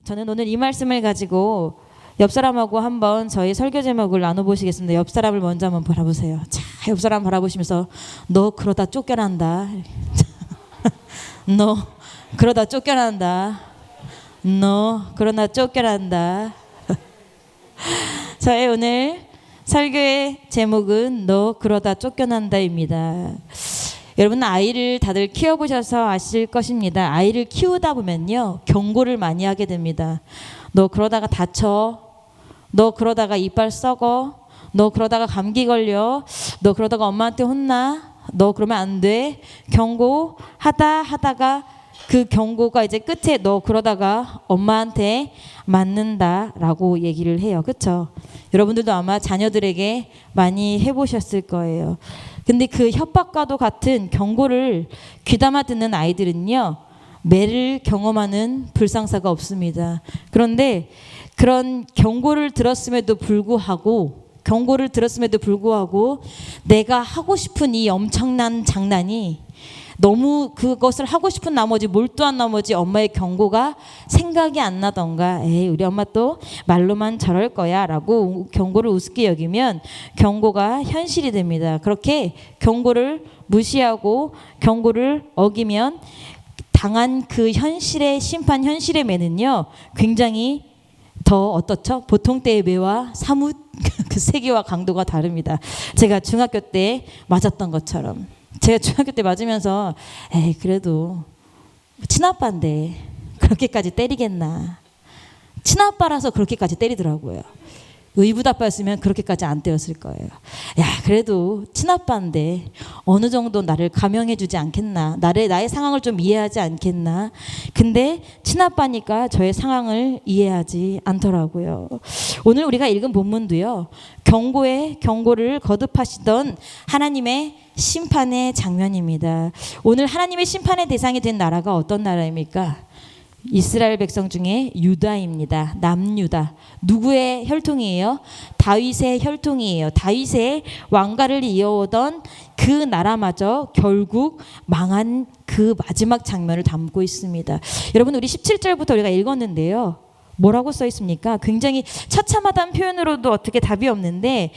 저는 오늘 이 말씀을 가지고 옆 사람하고 한번 저희 설교 제목을 나눠보시겠습니다. 옆 사람을 먼저 한번 바라보세요. 자, 옆 사람 바라보시면서 너 그러다 쫓겨난다. 너 그러다 쫓겨난다. 너 그러다 쫓겨난다. 저의 오늘 설교의 제목은 너 그러다 쫓겨난다입니다. 여러분 아이를 다들 키워보셔서 아실 것입니다. 아이를 키우다 보면요 경고를 많이 하게 됩니다. 너 그러다가 다쳐. 너 그러다가 이빨 썩어. 너 그러다가 감기 걸려. 너 그러다가 엄마한테 혼나. 너 그러면 안 돼. 경고하다가 그 경고가 이제 끝에 너 그러다가 엄마한테 맞는다라고 얘기를 해요. 그렇죠? 여러분들도 아마 자녀들에게 많이 해보셨을 거예요. 근데 그 협박과도 같은 경고를 귀담아 듣는 아이들은요 매를 경험하는 불상사가 없습니다. 그런데 그런 경고를 들었음에도 불구하고 내가 하고 싶은 이 엄청난 장난이 너무 그것을 하고 싶은 나머지 몰두한 나머지 엄마의 경고가 생각이 안 나던가 에이 우리 엄마 또 말로만 저럴 거야 라고 경고를 우습게 여기면 경고가 현실이 됩니다. 그렇게 경고를 무시하고 경고를 어기면 당한 그 현실의 심판 현실의 매는요 굉장히 더 어떻죠? 보통 때의 매와 사뭇 그 세기와 강도가 다릅니다. 제가 중학교 때 맞았던 것처럼 제가 중학교 때 맞으면서 에이 그래도 친아빠인데 그렇게까지 때리겠나. 친아빠라서 그렇게까지 때리더라고요. 의붓아빠였으면 그렇게까지 안 때렸을 거예요. 야 그래도 친아빠인데 어느 정도 나를 감형해주지 않겠나. 나의 상황을 좀 이해하지 않겠나. 근데 친아빠니까 저의 상황을 이해하지 않더라고요. 오늘 우리가 읽은 본문도요. 경고를 거듭하시던 하나님의 심판의 장면입니다. 오늘 하나님의 심판의 대상이 된 나라가 어떤 나라입니까? 이스라엘 백성 중에 유다입니다. 남유다. 누구의 혈통이에요? 다윗의 혈통이에요. 다윗의 왕가를 이어오던 그 나라마저 결국 망한 그 마지막 장면을 담고 있습니다. 여러분 우리 17절부터 우리가 읽었는데요. 뭐라고 써 있습니까? 굉장히 처참하다는 표현으로도 어떻게 답이 없는데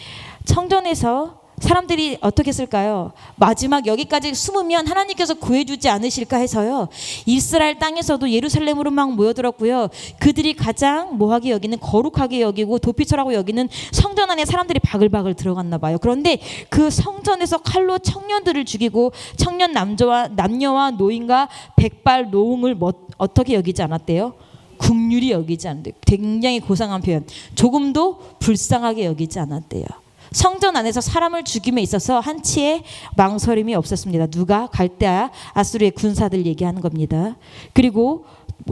성전에서 사람들이 어떻게 했을까요? 마지막 여기까지 숨으면 하나님께서 구해주지 않으실까 해서요. 이스라엘 땅에서도 예루살렘으로 막 모여들었고요. 그들이 가장 뭐하게 여기는 거룩하게 여기고 도피처라고 여기는 성전 안에 사람들이 바글바글 들어갔나 봐요. 그런데 그 성전에서 칼로 청년들을 죽이고 청년 남녀와 노인과 백발 노웅을 어떻게 여기지 않았대요? 국률이 여기지 않대요. 굉장히 고상한 표현. 조금도 불쌍하게 여기지 않았대요. 성전 안에서 사람을 죽임에 있어서 한치의 망설임이 없었습니다. 누가? 갈대아 아수르의 군사들 얘기하는 겁니다. 그리고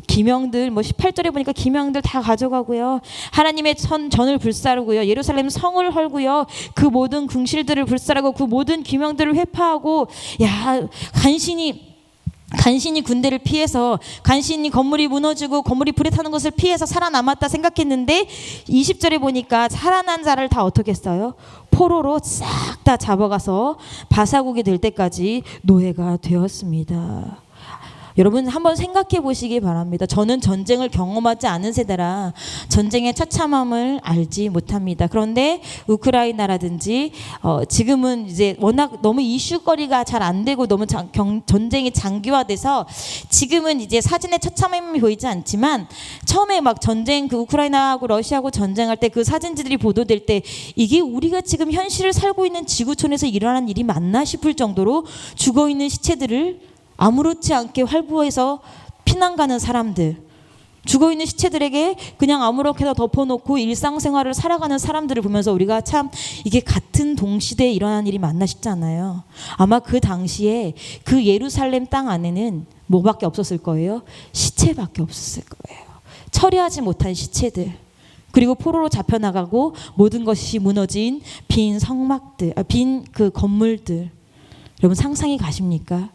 기명들 18절에 보니까 기명들 다 가져가고요. 하나님의 전을 불사르고요. 예루살렘 성을 헐고요. 그 모든 궁실들을 불사르고 그 모든 기명들을 회파하고 간신히 군대를 피해서 간신히 건물이 무너지고 건물이 불에 타는 것을 피해서 살아남았다 생각했는데 20절에 보니까 살아난 자를 다 어떻게 했어요? 포로로 싹 다 잡아가서 바사국이 될 때까지 노예가 되었습니다. 여러분 한번 생각해 보시기 바랍니다. 저는 전쟁을 경험하지 않은 세대라 전쟁의 처참함을 알지 못합니다. 그런데 우크라이나라든지 지금은 이제 워낙 너무 이슈거리가 잘 안 되고 너무 전쟁이 장기화돼서 지금은 이제 사진의 처참함이 보이지 않지만 처음에 막 전쟁 그 우크라이나하고 러시아하고 전쟁할 때 그 사진들이 보도될 때 이게 우리가 지금 현실을 살고 있는 지구촌에서 일어나는 일이 맞나 싶을 정도로 죽어 있는 시체들을 아무렇지 않게 활보해서 피난 가는 사람들, 죽어있는 시체들에게 그냥 아무렇게나 덮어놓고 일상생활을 살아가는 사람들을 보면서 우리가 참 이게 같은 동시대에 일어난 일이 맞나 싶지 않아요. 아마 그 당시에 그 예루살렘 땅 안에는 뭐밖에 없었을 거예요? 시체밖에 없었을 거예요. 처리하지 못한 시체들. 그리고 포로로 잡혀나가고 모든 것이 무너진 빈 성막들, 빈 그 건물들. 여러분 상상이 가십니까?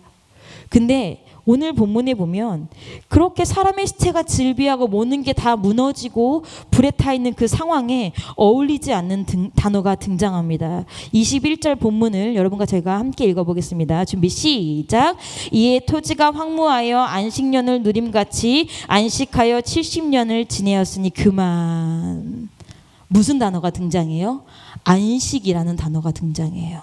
근데 오늘 본문에 보면 그렇게 사람의 시체가 질비하고 모든 게 다 무너지고 불에 타 있는 그 상황에 어울리지 않는 단어가 등장합니다. 21절 본문을 여러분과 제가 함께 읽어보겠습니다. 준비 시작. 이에 토지가 황무하여 안식년을 누림같이 안식하여 70년을 지내었으니 그만. 무슨 단어가 등장해요? 안식이라는 단어가 등장해요.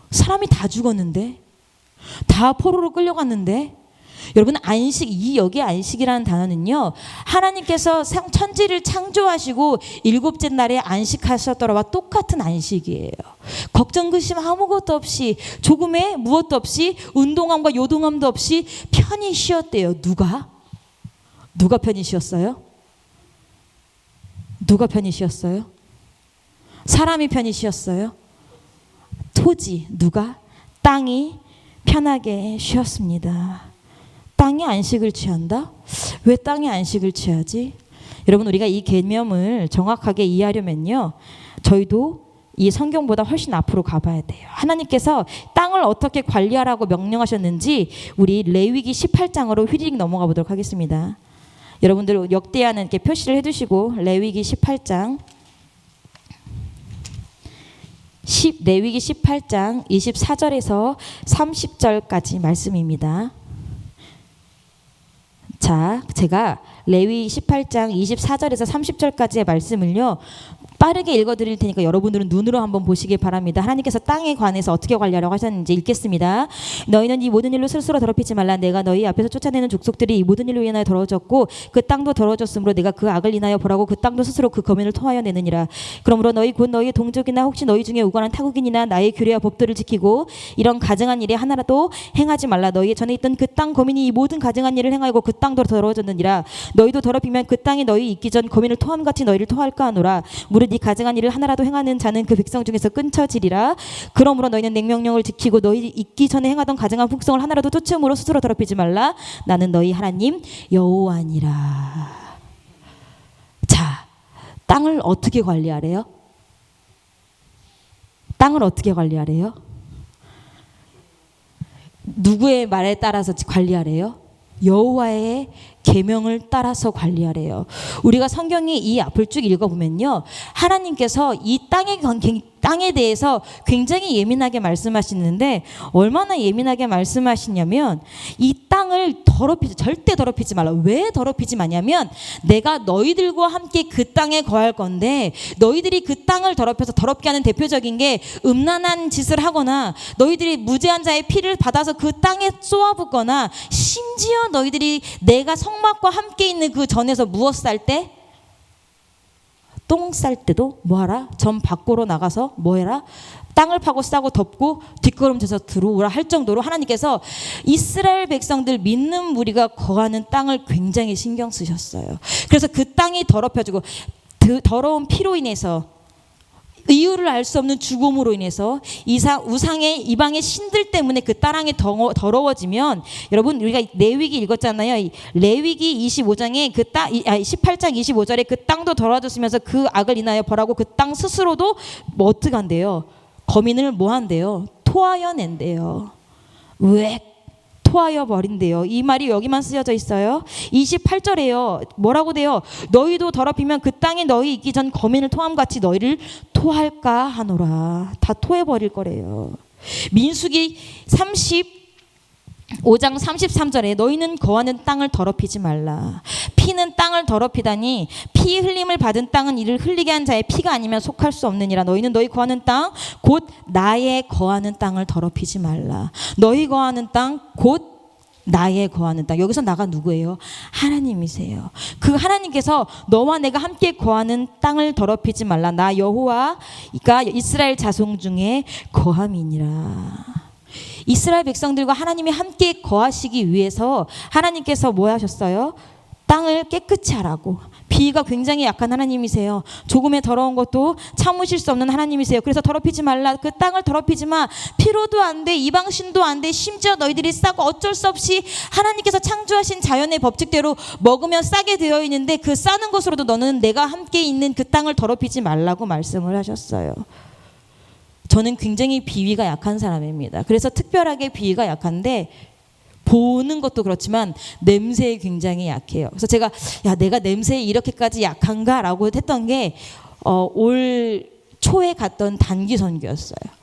사람이 다 죽었는데, 다 포로로 끌려갔는데, 여러분 안식, 여기 안식이라는 단어는요, 하나님께서 천지를 창조하시고 일곱째 날에 안식하셨더라와 똑같은 안식이에요. 걱정 근심 아무것도 없이, 조금의 무엇도 없이, 운동함과 요동함도 없이 편히 쉬었대요. 누가 편히 쉬었어요? 누가 편히 쉬었어요? 사람이 편히 쉬었어요? 토지, 누가? 땅이 편하게 쉬었습니다. 땅이 안식을 취한다? 왜 땅이 안식을 취하지? 여러분, 우리가 이 개념을 정확하게 이해하려면요, 저희도 이 성경보다 훨씬 앞으로 가봐야 돼요. 하나님께서 땅을 어떻게 관리하라고 명령하셨는지 우리 레위기 18장으로 휘리릭 넘어가 보도록 하겠습니다. 여러분들 역대하는 이렇게 표시를 해두시고, 레위기 18장 레위기 18장 24절에서 30절까지 말씀입니다. 자, 제가 레위 18장 24절에서 30절까지의 말씀을요, 빠르게 읽어드릴 테니까 여러분들은 눈으로 한번 보시기 바랍니다. 하나님께서 땅에 관해서 어떻게 관리하라고 하셨는지 읽겠습니다. 너희는 이 모든 일로 스스로 더럽히지 말라. 내가 너희 앞에서 쫓아내는 족속들이 이 모든 일로 인하여 더러워졌고 그 땅도 더러워졌으므로 내가 그 악을 인하여 벌하고 그 땅도 스스로 그 거민을 토하여 내느니라. 그러므로 너희 곧 너희의 동족이나 혹시 너희 중에 우관한 타국인이나 나의 규례와 법도를 지키고 이런 가증한 일에 하나라도 행하지 말라. 너희 전에 있던 그 땅 거민이 이 모든 가증한 일을 행하고 그 땅도 더러워졌느니라. 너희도 더럽히면 그 땅이 너희 있기 전 거민을 토함같이 너희를 토할까 하노라. 무릇 이 가증한 일을 하나라도 행하는 자는 그 백성 중에서 끊쳐지리라. 그러므로 너희는 내 명령을 지키고 너희 있기 전에 행하던 가증한 풍성을 하나라도 쫓음으로 스스로 더럽히지 말라. 나는 너희 하나님 여호와니라. 자, 땅을 어떻게 관리하래요? 땅을 어떻게 관리하래요? 누구의 말에 따라서 관리하래요? 여호와의 계명을 따라서 관리하래요. 우리가 성경이 이 앞을 쭉 읽어보면요, 하나님께서 이 땅에 대해서 굉장히 예민하게 말씀하시는데, 얼마나 예민하게 말씀하시냐면 이 땅을 절대 더럽히지 말라. 왜 더럽히지 마냐면 내가 너희들과 함께 그 땅에 거할 건데, 너희들이 그 땅을 더럽혀서 더럽게 하는 대표적인 게 음란한 짓을 하거나 너희들이 무죄한 자의 피를 받아서 그 땅에 쏘아붓거나, 심지어 너희들이 내가 성막과 함께 있는 그 전에서 무엇 쌀 때? 똥 쌀 때도 뭐하라? 전 밖으로 나가서 뭐해라? 땅을 파고 싸고 덮고 뒷걸음져서 들어오라 할 정도로 하나님께서 이스라엘 백성들 믿는 무리가 거하는 땅을 굉장히 신경 쓰셨어요. 그래서 그 땅이 더럽혀지고 그 더러운 피로 인해서, 이유를 알 수 없는 죽음으로 인해서 우상의 이방의 신들 때문에 그 땅이 더러워지면, 여러분 우리가 레위기 읽었잖아요. 레위기 25장에 18장 25절에 그 땅도 더러워졌으면서 그 악을 인하여 벌하고 그 땅 스스로도 뭐 어떻게 한대요? 거민을 뭐 한대요? 토하여 낸대요. 왜? 토하여 버린대요. 이 말이 여기만 쓰여져 있어요. 28절에요. 뭐라고 돼요? 너희도 더럽히면 그 땅에 너희 있기 전 거민을 토함같이 너희를 토할까 하노라. 다 토해버릴 거래요. 민수기 35장 33절에 너희는 거하는 땅을 더럽히지 말라. 피는 땅을 더럽히다니 피 흘림을 받은 땅은 이를 흘리게 한 자의 피가 아니면 속할 수 없느니라. 너희는 너희 거하는 땅 곧 나의 거하는 땅을 더럽히지 말라. 너희 거하는 땅 곧 나의 거하는 땅. 여기서 나가 누구예요? 하나님이세요. 그 하나님께서 너와 내가 함께 거하는 땅을 더럽히지 말라. 나 여호와가 이스라엘 자손 중에 거함이니라. 이스라엘 백성들과 하나님이 함께 거하시기 위해서 하나님께서 뭐 하셨어요? 땅을 깨끗이 하라고. 비위가 굉장히 약한 하나님이세요. 조금의 더러운 것도 참으실 수 없는 하나님이세요. 그래서 더럽히지 말라. 그 땅을 더럽히지 마. 피로도 안 돼, 이방신도 안 돼, 심지어 너희들이 싸고 어쩔 수 없이 하나님께서 창조하신 자연의 법칙대로 먹으면 싸게 되어 있는데 그 싸는 것으로도 너는 내가 함께 있는 그 땅을 더럽히지 말라고 말씀을 하셨어요. 저는 굉장히 비위가 약한 사람입니다. 그래서 특별하게 비위가 약한데 보는 것도 그렇지만 냄새에 굉장히 약해요. 그래서 제가 내가 냄새에 이렇게까지 약한가라고 했던 게 올 초에 갔던 단기 선교였어요.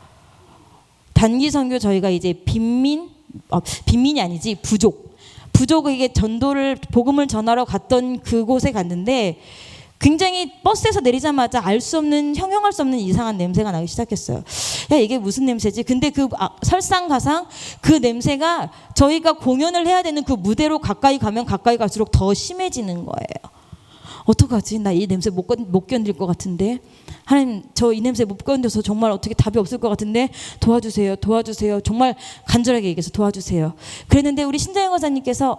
단기 선교 저희가 이제 빈민이 아니지 부족에게 전도를 복음을 전하러 갔던 그곳에 갔는데 굉장히 버스에서 내리자마자 형용할 수 없는 이상한 냄새가 나기 시작했어요. 이게 무슨 냄새지? 근데 설상가상 그 냄새가 저희가 공연을 해야 되는 그 무대로 가까이 가면 가까이 갈수록 더 심해지는 거예요. 어떡하지? 나 이 냄새 못 견딜 것 같은데. 하나님, 저 이 냄새 못 견뎌서 정말 어떻게 답이 없을 것 같은데 도와주세요. 정말 간절하게 얘기해서 도와주세요. 그랬는데 우리 신자영 권사님께서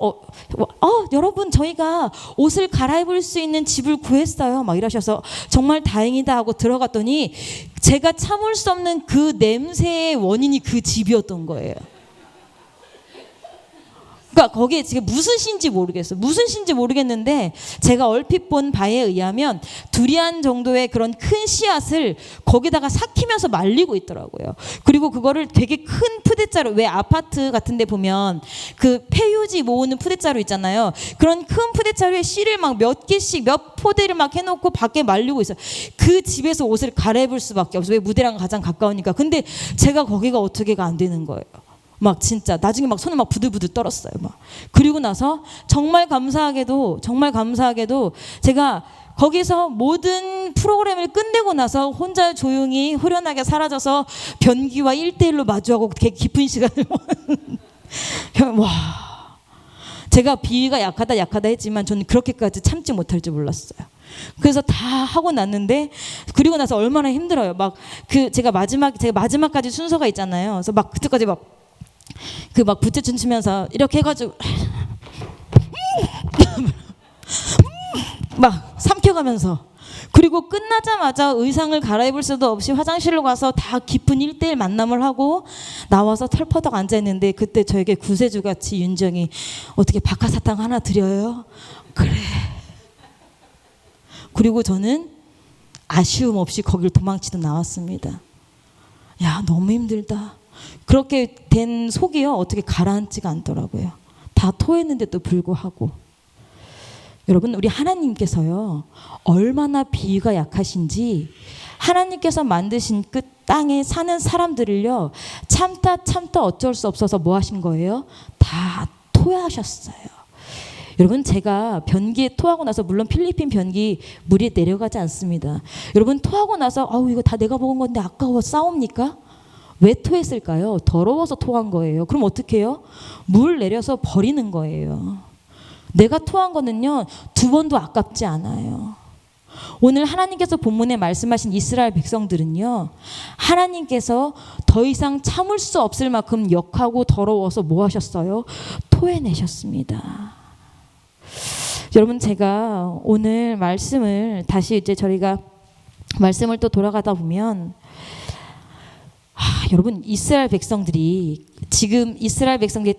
여러분 저희가 옷을 갈아입을 수 있는 집을 구했어요. 막 이러셔서 정말 다행이다 하고 들어갔더니 제가 참을 수 없는 그 냄새의 원인이 그 집이었던 거예요. 그러니까 거기에 지금 무슨 시인지 모르겠는데 제가 얼핏 본 바에 의하면 두리안 정도의 그런 큰 씨앗을 거기다가 삭히면서 말리고 있더라고요. 그리고 그거를 되게 큰 푸대자루, 왜 아파트 같은 데 보면 그 폐유지 모으는 푸대자루 있잖아요. 그런 큰 푸대자루에 씨를 막 몇 개씩 몇 포대를 막 해놓고 밖에 말리고 있어요. 그 집에서 옷을 갈아입을 수밖에 없어요. 왜 무대랑 가장 가까우니까. 근데 제가 거기가 어떻게가 안 되는 거예요. 막 진짜 나중에 막 손을 막 부들부들 떨었어요. 막 그리고 나서 정말 감사하게도 제가 거기서 모든 프로그램을 끝내고 나서 혼자 조용히 후련하게 사라져서 변기와 1대1로 마주하고 되게 깊은 시간을 와, 제가 비위가 약하다 했지만 저는 그렇게까지 참지 못할 줄 몰랐어요. 그래서 다 하고 났는데 그리고 나서 얼마나 힘들어요. 막 제가 마지막까지 순서가 있잖아요. 그래서 막 그때까지 막 부채춤 치면서 이렇게 해가지고 막 삼켜가면서 그리고 끝나자마자 의상을 갈아입을 수도 없이 화장실로 가서 다 깊은 1대1 만남을 하고 나와서 털퍼덕 앉아있는데 그때 저에게 구세주같이 윤정이 어떻게 박하사탕 하나 드려요? 그래. 그리고 저는 아쉬움 없이 거길 도망치듯 나왔습니다. 너무 힘들다. 그렇게 된 속이요 어떻게 가라앉지가 않더라고요. 다 토했는데도 불구하고. 여러분, 우리 하나님께서요 얼마나 비위가 약하신지 하나님께서 만드신 그 땅에 사는 사람들을요 참다 어쩔 수 없어서 뭐 하신 거예요? 다 토하셨어요. 여러분, 제가 변기에 토하고 나서, 물론 필리핀 변기 물이 내려가지 않습니다. 여러분, 토하고 나서 이거 다 내가 먹은 건데 아까워 싸웁니까? 왜 토했을까요? 더러워서 토한 거예요. 그럼 어떻게 해요? 물 내려서 버리는 거예요. 내가 토한 거는요 2번도 아깝지 않아요. 오늘 하나님께서 본문에 말씀하신 이스라엘 백성들은요 하나님께서 더 이상 참을 수 없을 만큼 역하고 더러워서 뭐 하셨어요? 토해내셨습니다. 여러분, 제가 오늘 말씀을 다시 이제 저희가 말씀을 또 돌아가다 보면 여러분, 이스라엘 백성들이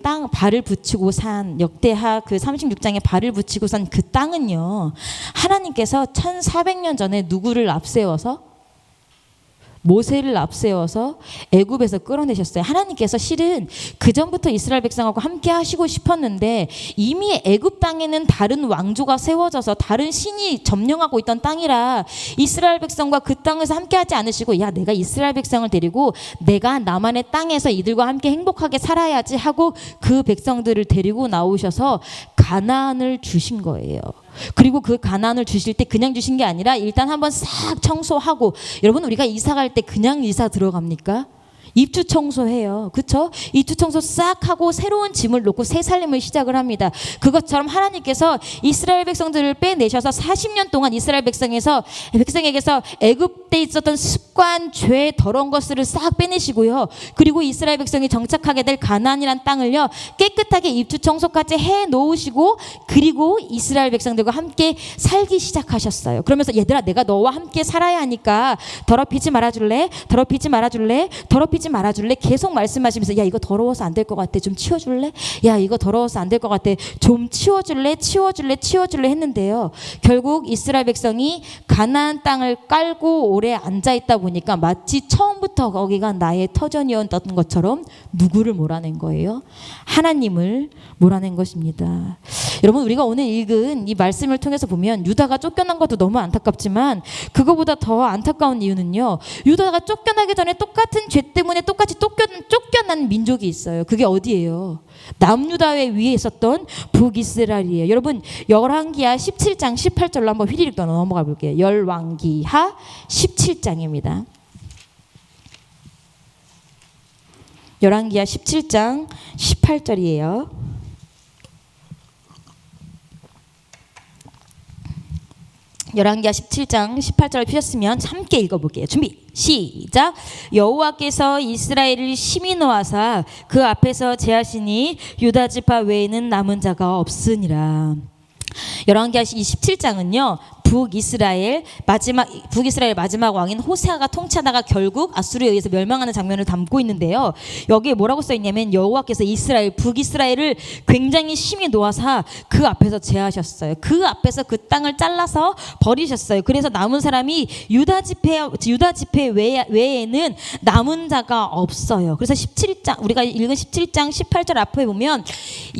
땅 발을 붙이고 산 역대하 그 36장에 발을 붙이고 산 그 땅은요 하나님께서 1400년 전에 누구를 앞세워서 모세를 앞세워서 애굽에서 끌어내셨어요. 하나님께서 실은 그 전부터 이스라엘 백성하고 함께 하시고 싶었는데 이미 애굽 땅에는 다른 왕조가 세워져서 다른 신이 점령하고 있던 땅이라 이스라엘 백성과 그 땅에서 함께 하지 않으시고 내가 이스라엘 백성을 데리고 내가 나만의 땅에서 이들과 함께 행복하게 살아야지 하고 그 백성들을 데리고 나오셔서 가나안을 주신 거예요. 그리고 그 가나안을 주실 때 그냥 주신 게 아니라 일단 한번 싹 청소하고, 여러분, 우리가 이사 갈 때 그냥 이사 들어갑니까? 입주 청소해요. 그렇죠? 입주 청소 싹 하고 새로운 짐을 놓고 새 삶을 시작을 합니다. 그것처럼 하나님께서 이스라엘 백성들을 빼내셔서 40년 동안 이스라엘 백성에게서 애굽에 있었던 습관, 죄, 더러운 것들을 싹 빼내시고요. 그리고 이스라엘 백성이 정착하게 될 가나안이란 땅을요 깨끗하게 입주 청소까지 해놓으시고 그리고 이스라엘 백성들과 함께 살기 시작하셨어요. 그러면서 얘들아, 내가 너와 함께 살아야 하니까 더럽히지 말아줄래? 더럽히지 버리지 말아줄래? 계속 말씀하시면서 야 이거 더러워서 안 될 것 같아 좀 치워줄래? 야 이거 더러워서 안 될 것 같아 좀 치워줄래? 치워줄래 했는데요. 결국 이스라엘 백성이 가나안 땅을 깔고 오래 앉아있다 보니까 마치 처음부터 거기가 나의 터전이었던 것처럼 누구를 몰아낸 거예요? 하나님을 몰아낸 것입니다. 여러분 우리가 오늘 읽은 이 말씀을 통해서 보면 유다가 쫓겨난 것도 너무 안타깝지만 그거보다 더 안타까운 이유는요. 유다가 쫓겨나기 전에 똑같은 죄 때문에 똑같이 쫓겨난 민족이 있어요. 그게 어디예요? 남유다의 위에 있었던 북이스라엘이에요. 여러분 열왕기하 17장 18절로 한번 휘리릭 넘어가 볼게요. 열왕기하 17장입니다. 열왕기하 17장 18절이에요. 열왕기하 17장 18절을 펴셨으면 함께 읽어볼게요. 준비 시작. 여호와께서 이스라엘을 심히 놓아사 그 앞에서 제하시니 유다 지파 외에는 남은 자가 없으니라. 열왕기하 17장은요 북이스라엘 마지막 왕인 호세아가 통치하다가 결국 아수르에 의해서 멸망하는 장면을 담고 있는데요. 여기에 뭐라고 써 있냐면 여호와께서 북이스라엘을 굉장히 심히 놓아서 그 앞에서 제하셨어요. 그 앞에서 그 땅을 잘라서 버리셨어요. 그래서 남은 사람이 유다 지파 외에는 남은 자가 없어요. 그래서 17장 우리가 읽은 17장 18절 앞에 보면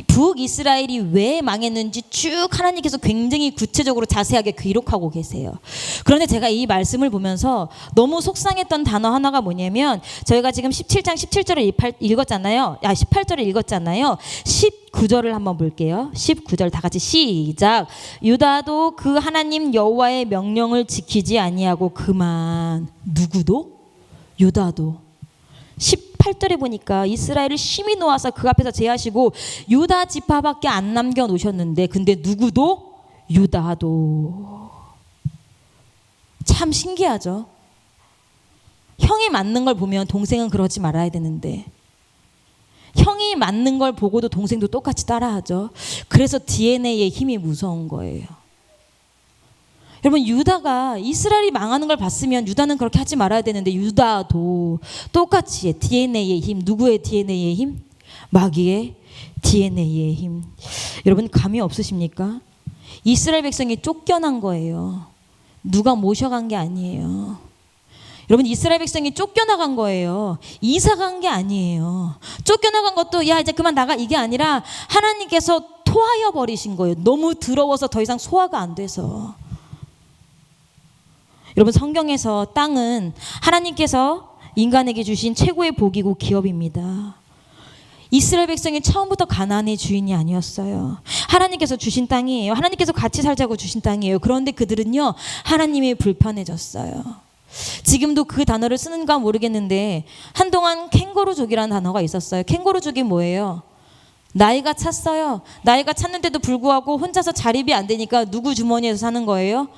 북이스라엘이 왜 망했는지 쭉 하나님께서 굉장히 구체적으로 자세하게 기록하고 계세요. 그런데 제가 이 말씀을 보면서 너무 속상했던 단어 하나가 뭐냐면 저희가 지금 17장 17절을 읽었잖아요. 18절을 읽었잖아요. 19절을 한번 볼게요. 19절 다 같이 시작. 유다도 그 하나님 여호와의 명령을 지키지 아니하고 그만. 누구도? 유다도. 18절에 보니까 이스라엘을 심히 놓아서 그 앞에서 제하시고 유다 지파밖에 안 남겨 놓으셨는데 근데 누구도? 유다도. 참 신기하죠. 형이 맞는 걸 보면 동생은 그러지 말아야 되는데 형이 맞는 걸 보고도 동생도 똑같이 따라하죠. 그래서 DNA의 힘이 무서운 거예요. 여러분 유다가 이스라엘이 망하는 걸 봤으면 유다는 그렇게 하지 말아야 되는데 유다도 똑같이 DNA의 힘. 누구의 DNA의 힘? 마귀의 DNA의 힘. 여러분 감이 없으십니까? 이스라엘 백성이 쫓겨난 거예요. 누가 모셔간 게 아니에요. 여러분 이스라엘 백성이 쫓겨나간 거예요. 이사 간 게 아니에요. 쫓겨나간 것도 야 이제 그만 나가 이게 아니라 하나님께서 토하여 버리신 거예요. 너무 더러워서 더 이상 소화가 안 돼서. 여러분 성경에서 땅은 하나님께서 인간에게 주신 최고의 복이고 기업입니다. 이스라엘 백성이 처음부터 가나안의 주인이 아니었어요. 하나님께서 주신 땅이에요. 하나님께서 같이 살자고 주신 땅이에요. 그런데 그들은요 하나님이 불편해졌어요. 지금도 그 단어를 쓰는가 모르겠는데 한동안 캥거루족이라는 단어가 있었어요. 캥거루족이 뭐예요? 나이가 찼어요. 나이가 찼는데도 불구하고 혼자서 자립이 안 되니까 누구 주머니에서 사는 거예요?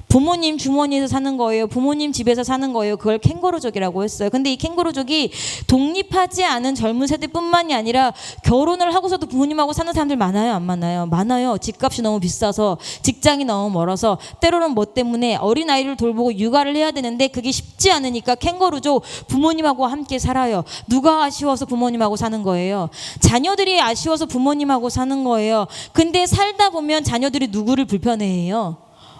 부모님 주머니에서 사는 거예요. 부모님 집에서 사는 거예요. 그걸 캥거루족이라고 했어요. 근데 이 캥거루족이 독립하지 않은 젊은 세대뿐만이 아니라 결혼을 하고서도 부모님하고 사는 사람들 많아요? 안 많아요? 많아요. 집값이 너무 비싸서 직장이 너무 멀어서 때로는 뭐 때문에 어린아이를 돌보고 육아를 해야 되는데 그게 쉽지 않으니까 캥거루족 부모님하고 함께 살아요. 누가 아쉬워서 부모님하고 사는 거예요? 자녀들이 아쉬워서 부모님하고 사는 거예요. 근데 살다 보면 자녀들이 누구를 불편해해요?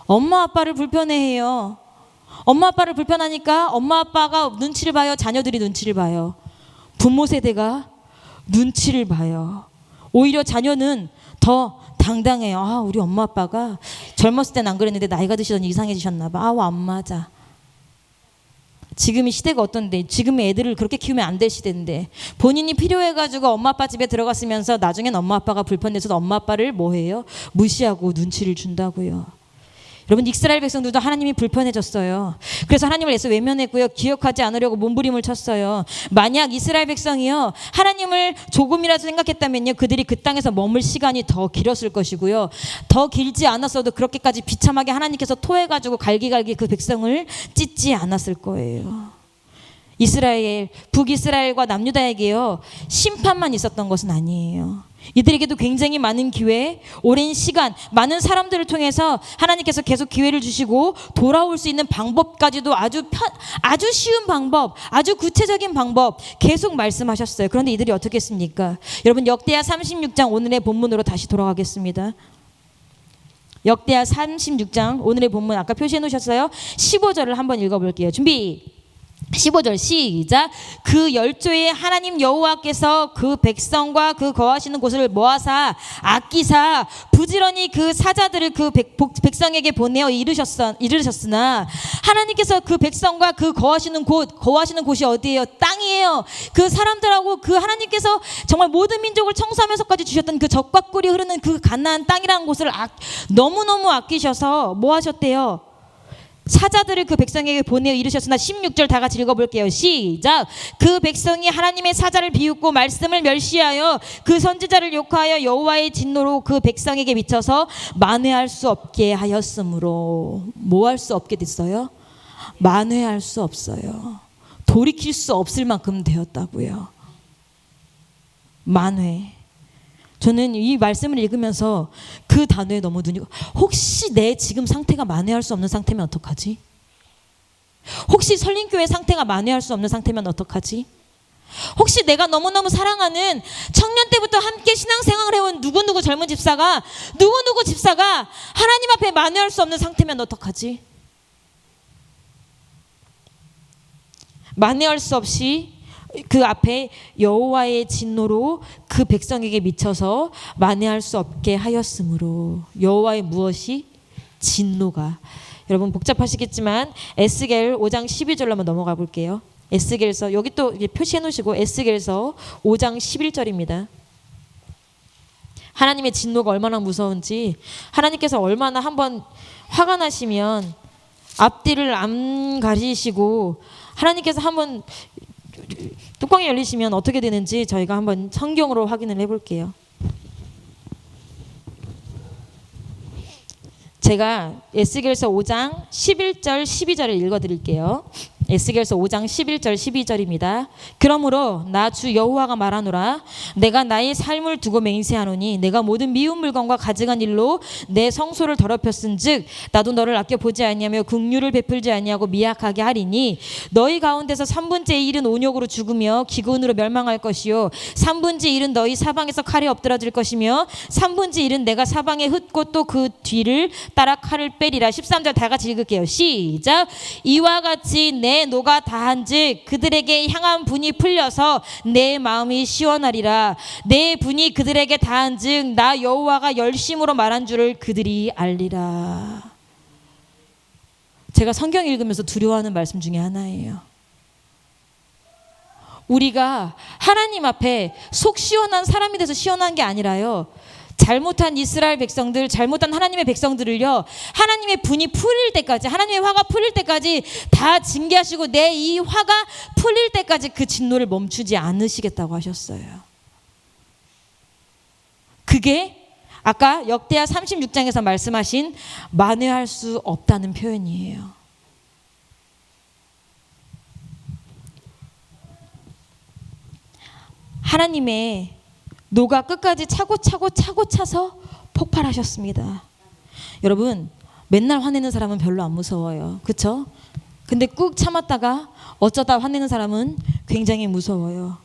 엄마 아빠를 불편해해요. 엄마 아빠를 불편하니까 엄마 아빠가 눈치를 봐요. 자녀들이 눈치를 봐요. 부모 세대가 눈치를 봐요. 오히려 자녀는 더 당당해요. 아 우리 엄마 아빠가 젊었을 땐 안 그랬는데 나이가 드시더니 이상해지셨나 봐. 아우 안 맞아. 지금이 시대가 어떤데 지금의 애들을 그렇게 키우면 안 될 시대인데 본인이 필요해가지고 엄마 아빠 집에 들어갔으면서 나중엔 엄마 아빠가 불편해서 엄마 아빠를 뭐해요? 무시하고 눈치를 준다고요. 여러분 이스라엘 백성들도 하나님이 불편해졌어요. 그래서 하나님을 애써 외면했고요. 기억하지 않으려고 몸부림을 쳤어요. 만약 이스라엘 백성이요 하나님을 조금이라도 생각했다면요 그들이 그 땅에서 머물 시간이 더 길었을 것이고요. 더 길지 않았어도 그렇게까지 비참하게 하나님께서 토해가지고 갈기갈기 그 백성을 찢지 않았을 거예요. 북이스라엘과 남유다에게요 심판만 있었던 것은 아니에요. 이들에게도 굉장히 많은 기회, 오랜 시간, 많은 사람들을 통해서 하나님께서 계속 기회를 주시고 돌아올 수 있는 방법까지도 아주 쉬운 방법, 아주 구체적인 방법 계속 말씀하셨어요. 그런데 이들이 어떻게 했습니까? 여러분, 역대하 36장 오늘의 본문으로 다시 돌아가겠습니다. 역대하 36장 오늘의 본문 아까 표시해 놓으셨어요? 15절을 한번 읽어볼게요. 준비. 15절 시작. 그 열조의 하나님 여호와께서 그 백성과 그 거하시는 곳을 모아사 아끼사 부지런히 그 사자들을 그 백성에게 보내어 이르셨으나 하나님께서 그 백성과 그 거하시는 곳이 어디예요? 땅이에요. 그 사람들하고 그 하나님께서 정말 모든 민족을 청소하면서까지 주셨던 그 젖과 꿀이 흐르는 그 가나안 땅이라는 곳을 너무너무 아끼셔서 뭐 하셨대요? 사자들을 그 백성에게 보내어 이르셨으나 16절 다 같이 읽어볼게요. 시작. 그 백성이 하나님의 사자를 비웃고 말씀을 멸시하여 그 선지자를 욕하여 여호와의 진노로 그 백성에게 미쳐서 만회할 수 없게 하였으므로 뭐 할 수 없게 됐어요? 만회할 수 없어요. 돌이킬 수 없을 만큼 되었다고요. 만회. 저는 이 말씀을 읽으면서 그 단어에 너무 눈이 혹시 내 지금 상태가 만회할 수 없는 상태면 어떡하지? 혹시 설림교회 상태가 만회할 수 없는 상태면 어떡하지? 혹시 내가 너무너무 사랑하는 청년 때부터 함께 신앙생활을 해온 누구누구 젊은 집사가 누구누구 집사가 하나님 앞에 만회할 수 없는 상태면 어떡하지? 만회할 수 없이 그 앞에 여호와의 진노로 그 백성에게 미쳐서 만회할 수 없게 하였으므로 여호와의 무엇이? 진노가. 여러분 복잡하시겠지만 에스겔 5장 12절로 한번 넘어가 볼게요. 에스겔서 여기 또 표시해 놓으시고 에스겔서 5장 11절입니다. 하나님의 진노가 얼마나 무서운지 하나님께서 얼마나 한번 화가 나시면 앞뒤를 안 가리시고 하나님께서 한번 뚜껑이 열리시면 어떻게 되는지 저희가 한번 성경으로 확인을 해볼게요. 제가 에스겔서 5장 11절 12절을 읽어드릴게요. 에스겔서 5장 11절 12절입니다. 그러므로 나 주 여호와가 말하노라. 내가 나의 삶을 두고 맹세하노니 내가 모든 미운 물건과 가증한 일로 내 성소를 더럽혔은즉 나도 너를 아껴 보지 아니하며 긍휼을 베풀지 아니하고 미약하게 하리니 너희 가운데서 3분의 1은 온욕으로 죽으며 기근으로 멸망할 것이요 3분의 1은 너희 사방에서 칼에 엎드러질 것이며 3분의 1은 내가 사방에 흩고 또 그 뒤를 따라 칼을 빼리라. 13절 다 같이 읽을게요. 시작. 이와 같이 내 노가 다한즉 그들에게 향한 분이 풀려서 내 마음이 시원하리라. 내 분이 그들에게 다한즉 나 여호와가 열심으로 말한 줄을 그들이 알리라. 제가 성경 읽으면서 두려워하는 말씀 중에 하나예요. 우리가 하나님 앞에 속 시원한 사람이 돼서 시원한 게 아니라요, 잘못한 이스라엘 백성들, 잘못한 하나님의 백성들을요, 하나님의 분이 풀릴 때까지, 하나님의 화가 풀릴 때까지 다 징계하시고 내 이 화가 풀릴 때까지 그 진노를 멈추지 않으시겠다고 하셨어요. 그게 아까 역대하 36장에서 말씀하신 만회할 수 없다는 표현이에요. 하나님의 노가 끝까지 차고 차서 폭발하셨습니다. 여러분, 맨날 화내는 사람은 별로 안 무서워요. 그렇죠? 근데 꾹 참았다가 어쩌다 화내는 사람은 굉장히 무서워요.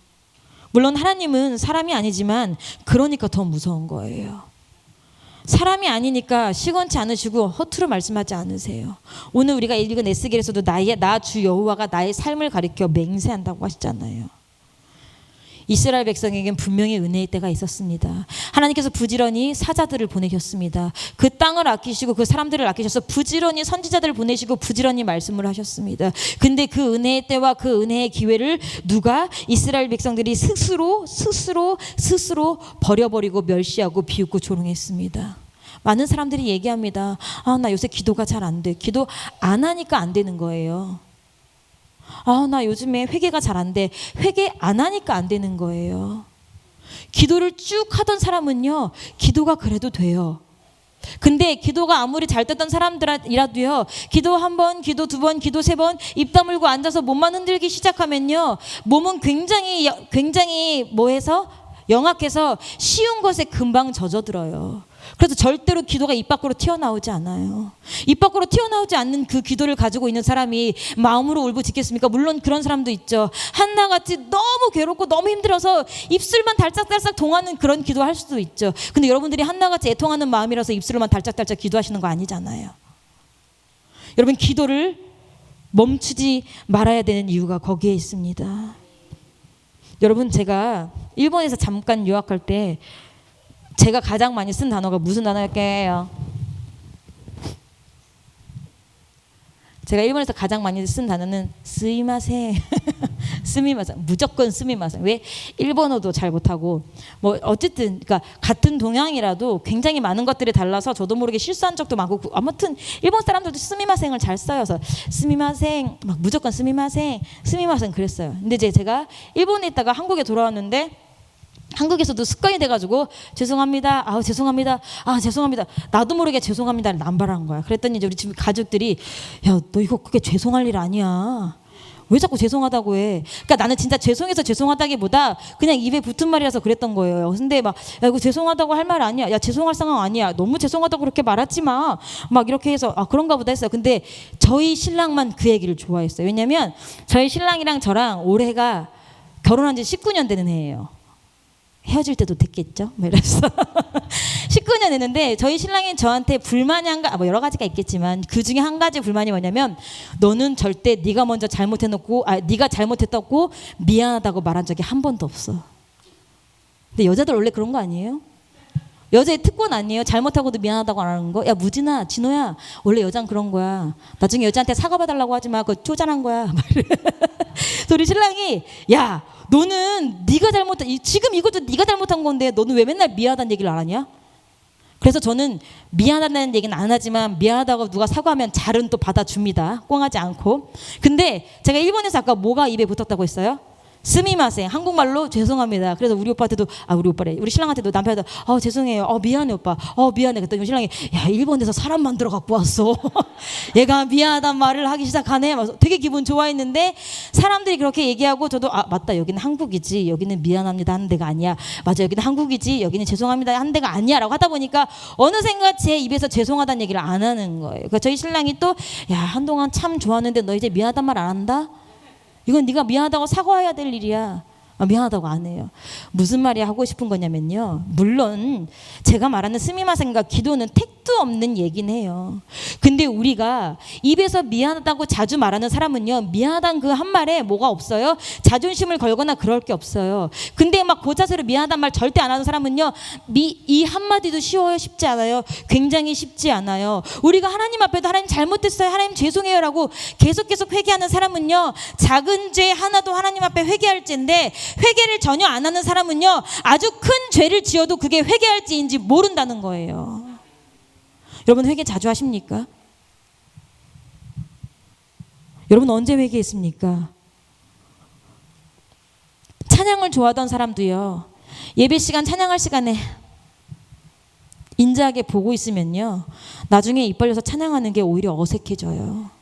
물론 하나님은 사람이 아니지만 그러니까 더 무서운 거예요. 사람이 아니니까 시건치 않으시고 허투루 말씀하지 않으세요. 오늘 우리가 읽은 에스겔에서도 나 주 여호와가 나의 삶을 가리켜 맹세한다고 하시잖아요. 이스라엘 백성에겐 분명히 은혜의 때가 있었습니다. 하나님께서 부지런히 사자들을 보내셨습니다. 그 땅을 아끼시고 그 사람들을 아끼셔서 부지런히 선지자들을 보내시고 부지런히 말씀을 하셨습니다. 근데 그 은혜의 때와 그 은혜의 기회를 누가? 이스라엘 백성들이 스스로 버려버리고 멸시하고 비웃고 조롱했습니다. 많은 사람들이 얘기합니다. 나 요새 기도가 잘 안 돼. 기도 안 하니까 안 되는 거예요. 나 요즘에 회개가 잘 안 돼. 회개 안 하니까 안 되는 거예요. 기도를 쭉 하던 사람은요, 기도가 그래도 돼요. 근데 기도가 아무리 잘 됐던 사람들이라도요, 기도 한 번, 기도 두 번, 기도 세 번 입 다물고 앉아서 몸만 흔들기 시작하면요, 몸은 굉장히 뭐해서 영악해서 쉬운 것에 금방 젖어들어요. 그래서 절대로 기도가 입 밖으로 튀어나오지 않아요. 입 밖으로 튀어나오지 않는 그 기도를 가지고 있는 사람이 마음으로 울부짖겠습니까? 물론 그런 사람도 있죠. 한나같이 너무 괴롭고 너무 힘들어서 입술만 달싹달싹 동하는 그런 기도할 수도 있죠. 근데 여러분들이 한나같이 애통하는 마음이라서 입술만 달짝달짝 기도하시는 거 아니잖아요. 여러분, 기도를 멈추지 말아야 되는 이유가 거기에 있습니다. 여러분, 제가 일본에서 잠깐 유학할 때 제가 가장 많이 쓴 단어가 무슨 단어일까요? 제가 일본에서 가장 많이 쓴 단어는 스미마셍. 스미마셍. 무조건 스미마셍. 왜? 일본어도 잘 못하고 뭐 어쨌든 그러니까 같은 동양이라도 굉장히 많은 것들이 달라서 저도 모르게 실수한 적도 많고, 아무튼 일본 사람들도 스미마셍을 잘 써요. 그래서 스미마셍 막 무조건 스미마셍 그랬어요. 근데 이제 제가 일본에 있다가 한국에 돌아왔는데 한국에서도 습관이 돼가지고 죄송합니다. 죄송합니다. 죄송합니다. 나도 모르게 죄송합니다를 남발한 거야. 그랬더니 이제 우리 집 가족들이 야, 너 이거 그게 죄송할 일 아니야. 왜 자꾸 죄송하다고 해? 그러니까 나는 진짜 죄송해서 죄송하다기보다 그냥 입에 붙은 말이라서 그랬던 거예요. 근데 막 야, 이거 죄송하다고 할 말 아니야. 야, 죄송할 상황 아니야. 너무 죄송하다고 그렇게 말하지 마. 막 이렇게 해서 그런가 보다 했어요. 근데 저희 신랑만 그 얘기를 좋아했어요. 왜냐면 저희 신랑이랑 저랑 올해가 결혼한 지 19년 되는 해예요. 헤어질 때도 됐겠죠? 이랬어. 19년 됐는데 저희 신랑이 저한테 불만이 여러 가지가 있겠지만 그 중에 한 가지 불만이 뭐냐면 너는 절대 네가 먼저 잘못해놓고 네가 잘못했다고 미안하다고 말한 적이 한 번도 없어. 근데 여자들 원래 그런 거 아니에요? 여자의 특권 아니에요? 잘못하고도 미안하다고 안 하는 거? 야, 무진아, 진호야, 원래 여자는 그런 거야. 나중에 여자한테 사과봐달라고 하지 마. 그거 쪼잔한 거야. 그래서 우리 신랑이 야, 너는 네가 지금 이것도 네가 잘못한 건데 너는 왜 맨날 미안하다는 얘기를 안 하냐? 그래서 저는 미안하다는 얘기는 안 하지만 미안하다고 누가 사과하면 잘은 또 받아줍니다. 꽁하지 않고. 근데 제가 일본에서 아까 뭐가 입에 붙었다고 했어요? 스미마셍. 한국말로 죄송합니다. 그래서 우리 오빠한테도 우리 신랑한테도 남편한테 죄송해요. 미안해 오빠. 미안해. 그랬더니 신랑이 야, 일본에서 사람 만들어 갖고 왔어. 얘가 미안하단 말을 하기 시작하네. 되게 기분 좋아했는데 사람들이 그렇게 얘기하고 저도 맞다. 여기는 한국이지. 여기는 미안합니다 하는 데가 아니야. 맞아. 여기는 한국이지. 여기는 죄송합니다 하는 데가 아니야 라고 하다 보니까 어느샌가 제 입에서 죄송하다는 얘기를 안 하는 거예요. 그러니까 저희 신랑이 또 야, 한동안 참 좋았는데 너 이제 미안하단 말 안 한다? 이건 네가 미안하다고 사과해야 될 일이야. 미안하다고 안 해요. 무슨 말이 하고 싶은 거냐면요. 물론 제가 말하는 스미마셍과 기도는 택도 없는 얘긴 해요. 근데 우리가 입에서 미안하다고 자주 말하는 사람은요. 미안하다는 그 한 말에 뭐가 없어요? 자존심을 걸거나 그럴 게 없어요. 근데 막 고자세로 미안하다는 말 절대 안 하는 사람은요. 이 한마디도 쉬워요? 쉽지 않아요? 굉장히 쉽지 않아요. 우리가 하나님 앞에도 하나님 잘못했어요. 하나님 죄송해요 라고 계속 회개하는 사람은요. 작은 죄 하나도 하나님 앞에 회개할지인데 회개를 전혀 안 하는 사람은요. 아주 큰 죄를 지어도 그게 회개할지인지 모른다는 거예요. 여러분 회개 자주 하십니까? 여러분 언제 회개했습니까? 찬양을 좋아하던 사람도요. 예배 시간 찬양할 시간에 인자하게 보고 있으면요. 나중에 입 벌려서 찬양하는 게 오히려 어색해져요.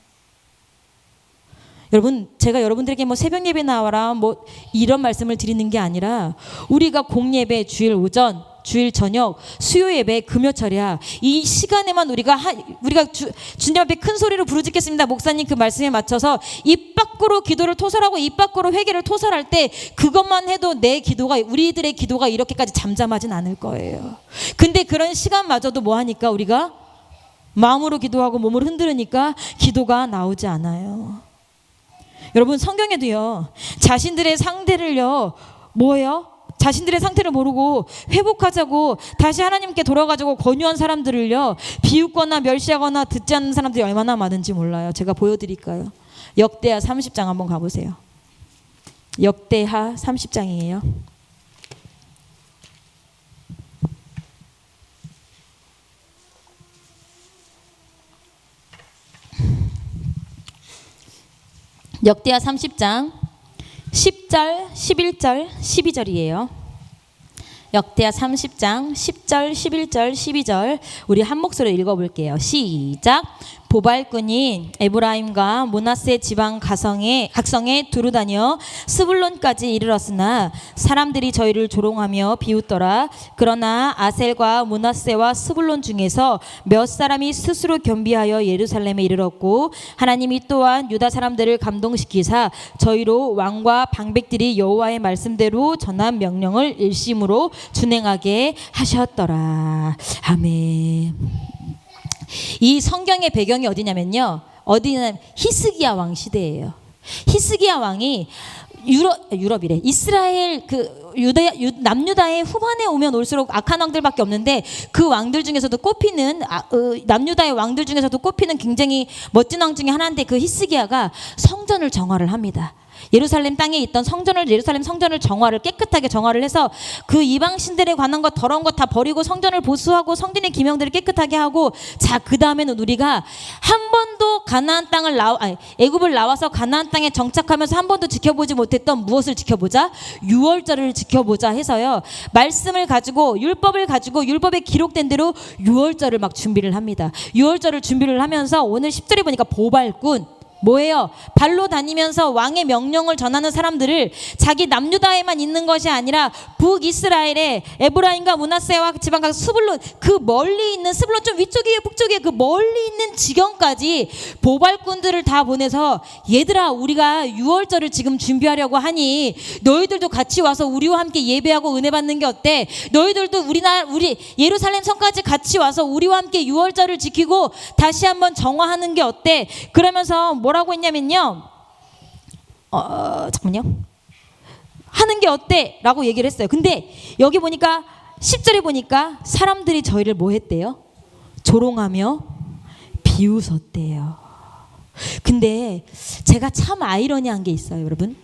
여러분, 제가 여러분들에게 새벽 예배 나와라 이런 말씀을 드리는 게 아니라 우리가 공예배, 주일 오전, 주일 저녁, 수요 예배, 금요철야 이 시간에만 우리가 주님 앞에 큰 소리로 부르짖겠습니다. 목사님 그 말씀에 맞춰서 입 밖으로 기도를 토설하고 입 밖으로 회개를 토설할 때 그것만 해도 우리들의 기도가 이렇게까지 잠잠하진 않을 거예요. 근데 그런 시간마저도 뭐하니까 우리가 마음으로 기도하고 몸을 흔들으니까 기도가 나오지 않아요. 여러분 성경에도요. 자신들의 상태를요. 뭐예요? 자신들의 상태를 모르고 회복하자고 다시 하나님께 돌아가자고 권유한 사람들을요. 비웃거나 멸시하거나 듣지 않는 사람들이 얼마나 많은지 몰라요. 제가 보여드릴까요? 역대하 30장 한번 가보세요. 역대하 30장이에요. 역대하 30장 10절, 11절, 12절이에요. 역대하 30장 10절, 11절, 12절 우리 한 목소리로 읽어볼게요. 시작. 보발꾼이 에브라임과 므낫세 지방 각성에 두루다녀 스불론까지 이르렀으나 사람들이 저희를 조롱하며 비웃더라. 그러나 아셀과 므낫세와 스불론 중에서 몇 사람이 스스로 겸비하여 예루살렘에 이르렀고 하나님이 또한 유다 사람들을 감동시키사 저희로 왕과 방백들이 여호와의 말씀대로 전한 명령을 일심으로 준행하게 하셨더라. 아멘. 이 성경의 배경이 어디냐면요. 어디냐면 히스기야 왕 시대예요. 히스기야 왕이 유럽이래. 이스라엘 남유다의 후반에 오면 올수록 악한 왕들밖에 없는데 그 왕들 중에서도 꼽히는 남유다의 왕들 중에서도 꼽히는 굉장히 멋진 왕 중에 하나인데 그 히스기야가 성전을 정화를 합니다. 예루살렘 땅에 있던 예루살렘 성전을 깨끗하게 정화를 해서 그 이방 신들에 관한 것 더러운 것 다 버리고 성전을 보수하고 성전의 기명들을 깨끗하게 하고 자 그 다음에는 우리가 한 번도 애굽을 나와서 가나안 땅에 정착하면서 한 번도 지켜보지 못했던 무엇을 지켜보자? 유월절을 지켜보자 해서요. 말씀을 가지고 율법을 가지고 율법에 기록된 대로 유월절을 막 준비를 합니다. 유월절을 준비를 하면서 오늘 10절에 보니까 보발꾼 뭐예요? 발로 다니면서 왕의 명령을 전하는 사람들을 자기 남유다에만 있는 것이 아니라 북이스라엘의 에브라임과 므낫세와 지방 각 스불론 그 멀리 있는 스불론 좀 위쪽이에요 북쪽이에요 그 멀리 있는 지경까지 보발꾼들을 다 보내서 얘들아 우리가 유월절을 지금 준비하려고 하니 너희들도 같이 와서 우리와 함께 예배하고 은혜 받는 게 어때? 너희들도 우리 예루살렘 성까지 같이 와서 우리와 함께 유월절을 지키고 다시 한번 정화하는 게 어때? 그러면서 뭐라고 했냐면요. 잠깐만요. 하는 게 어때? 라고 얘기를 했어요. 근데 여기 보니까 10절에 보니까 사람들이 저희를 뭐 했대요? 조롱하며 비웃었대요. 근데 제가 참 아이러니한 게 있어요, 여러분.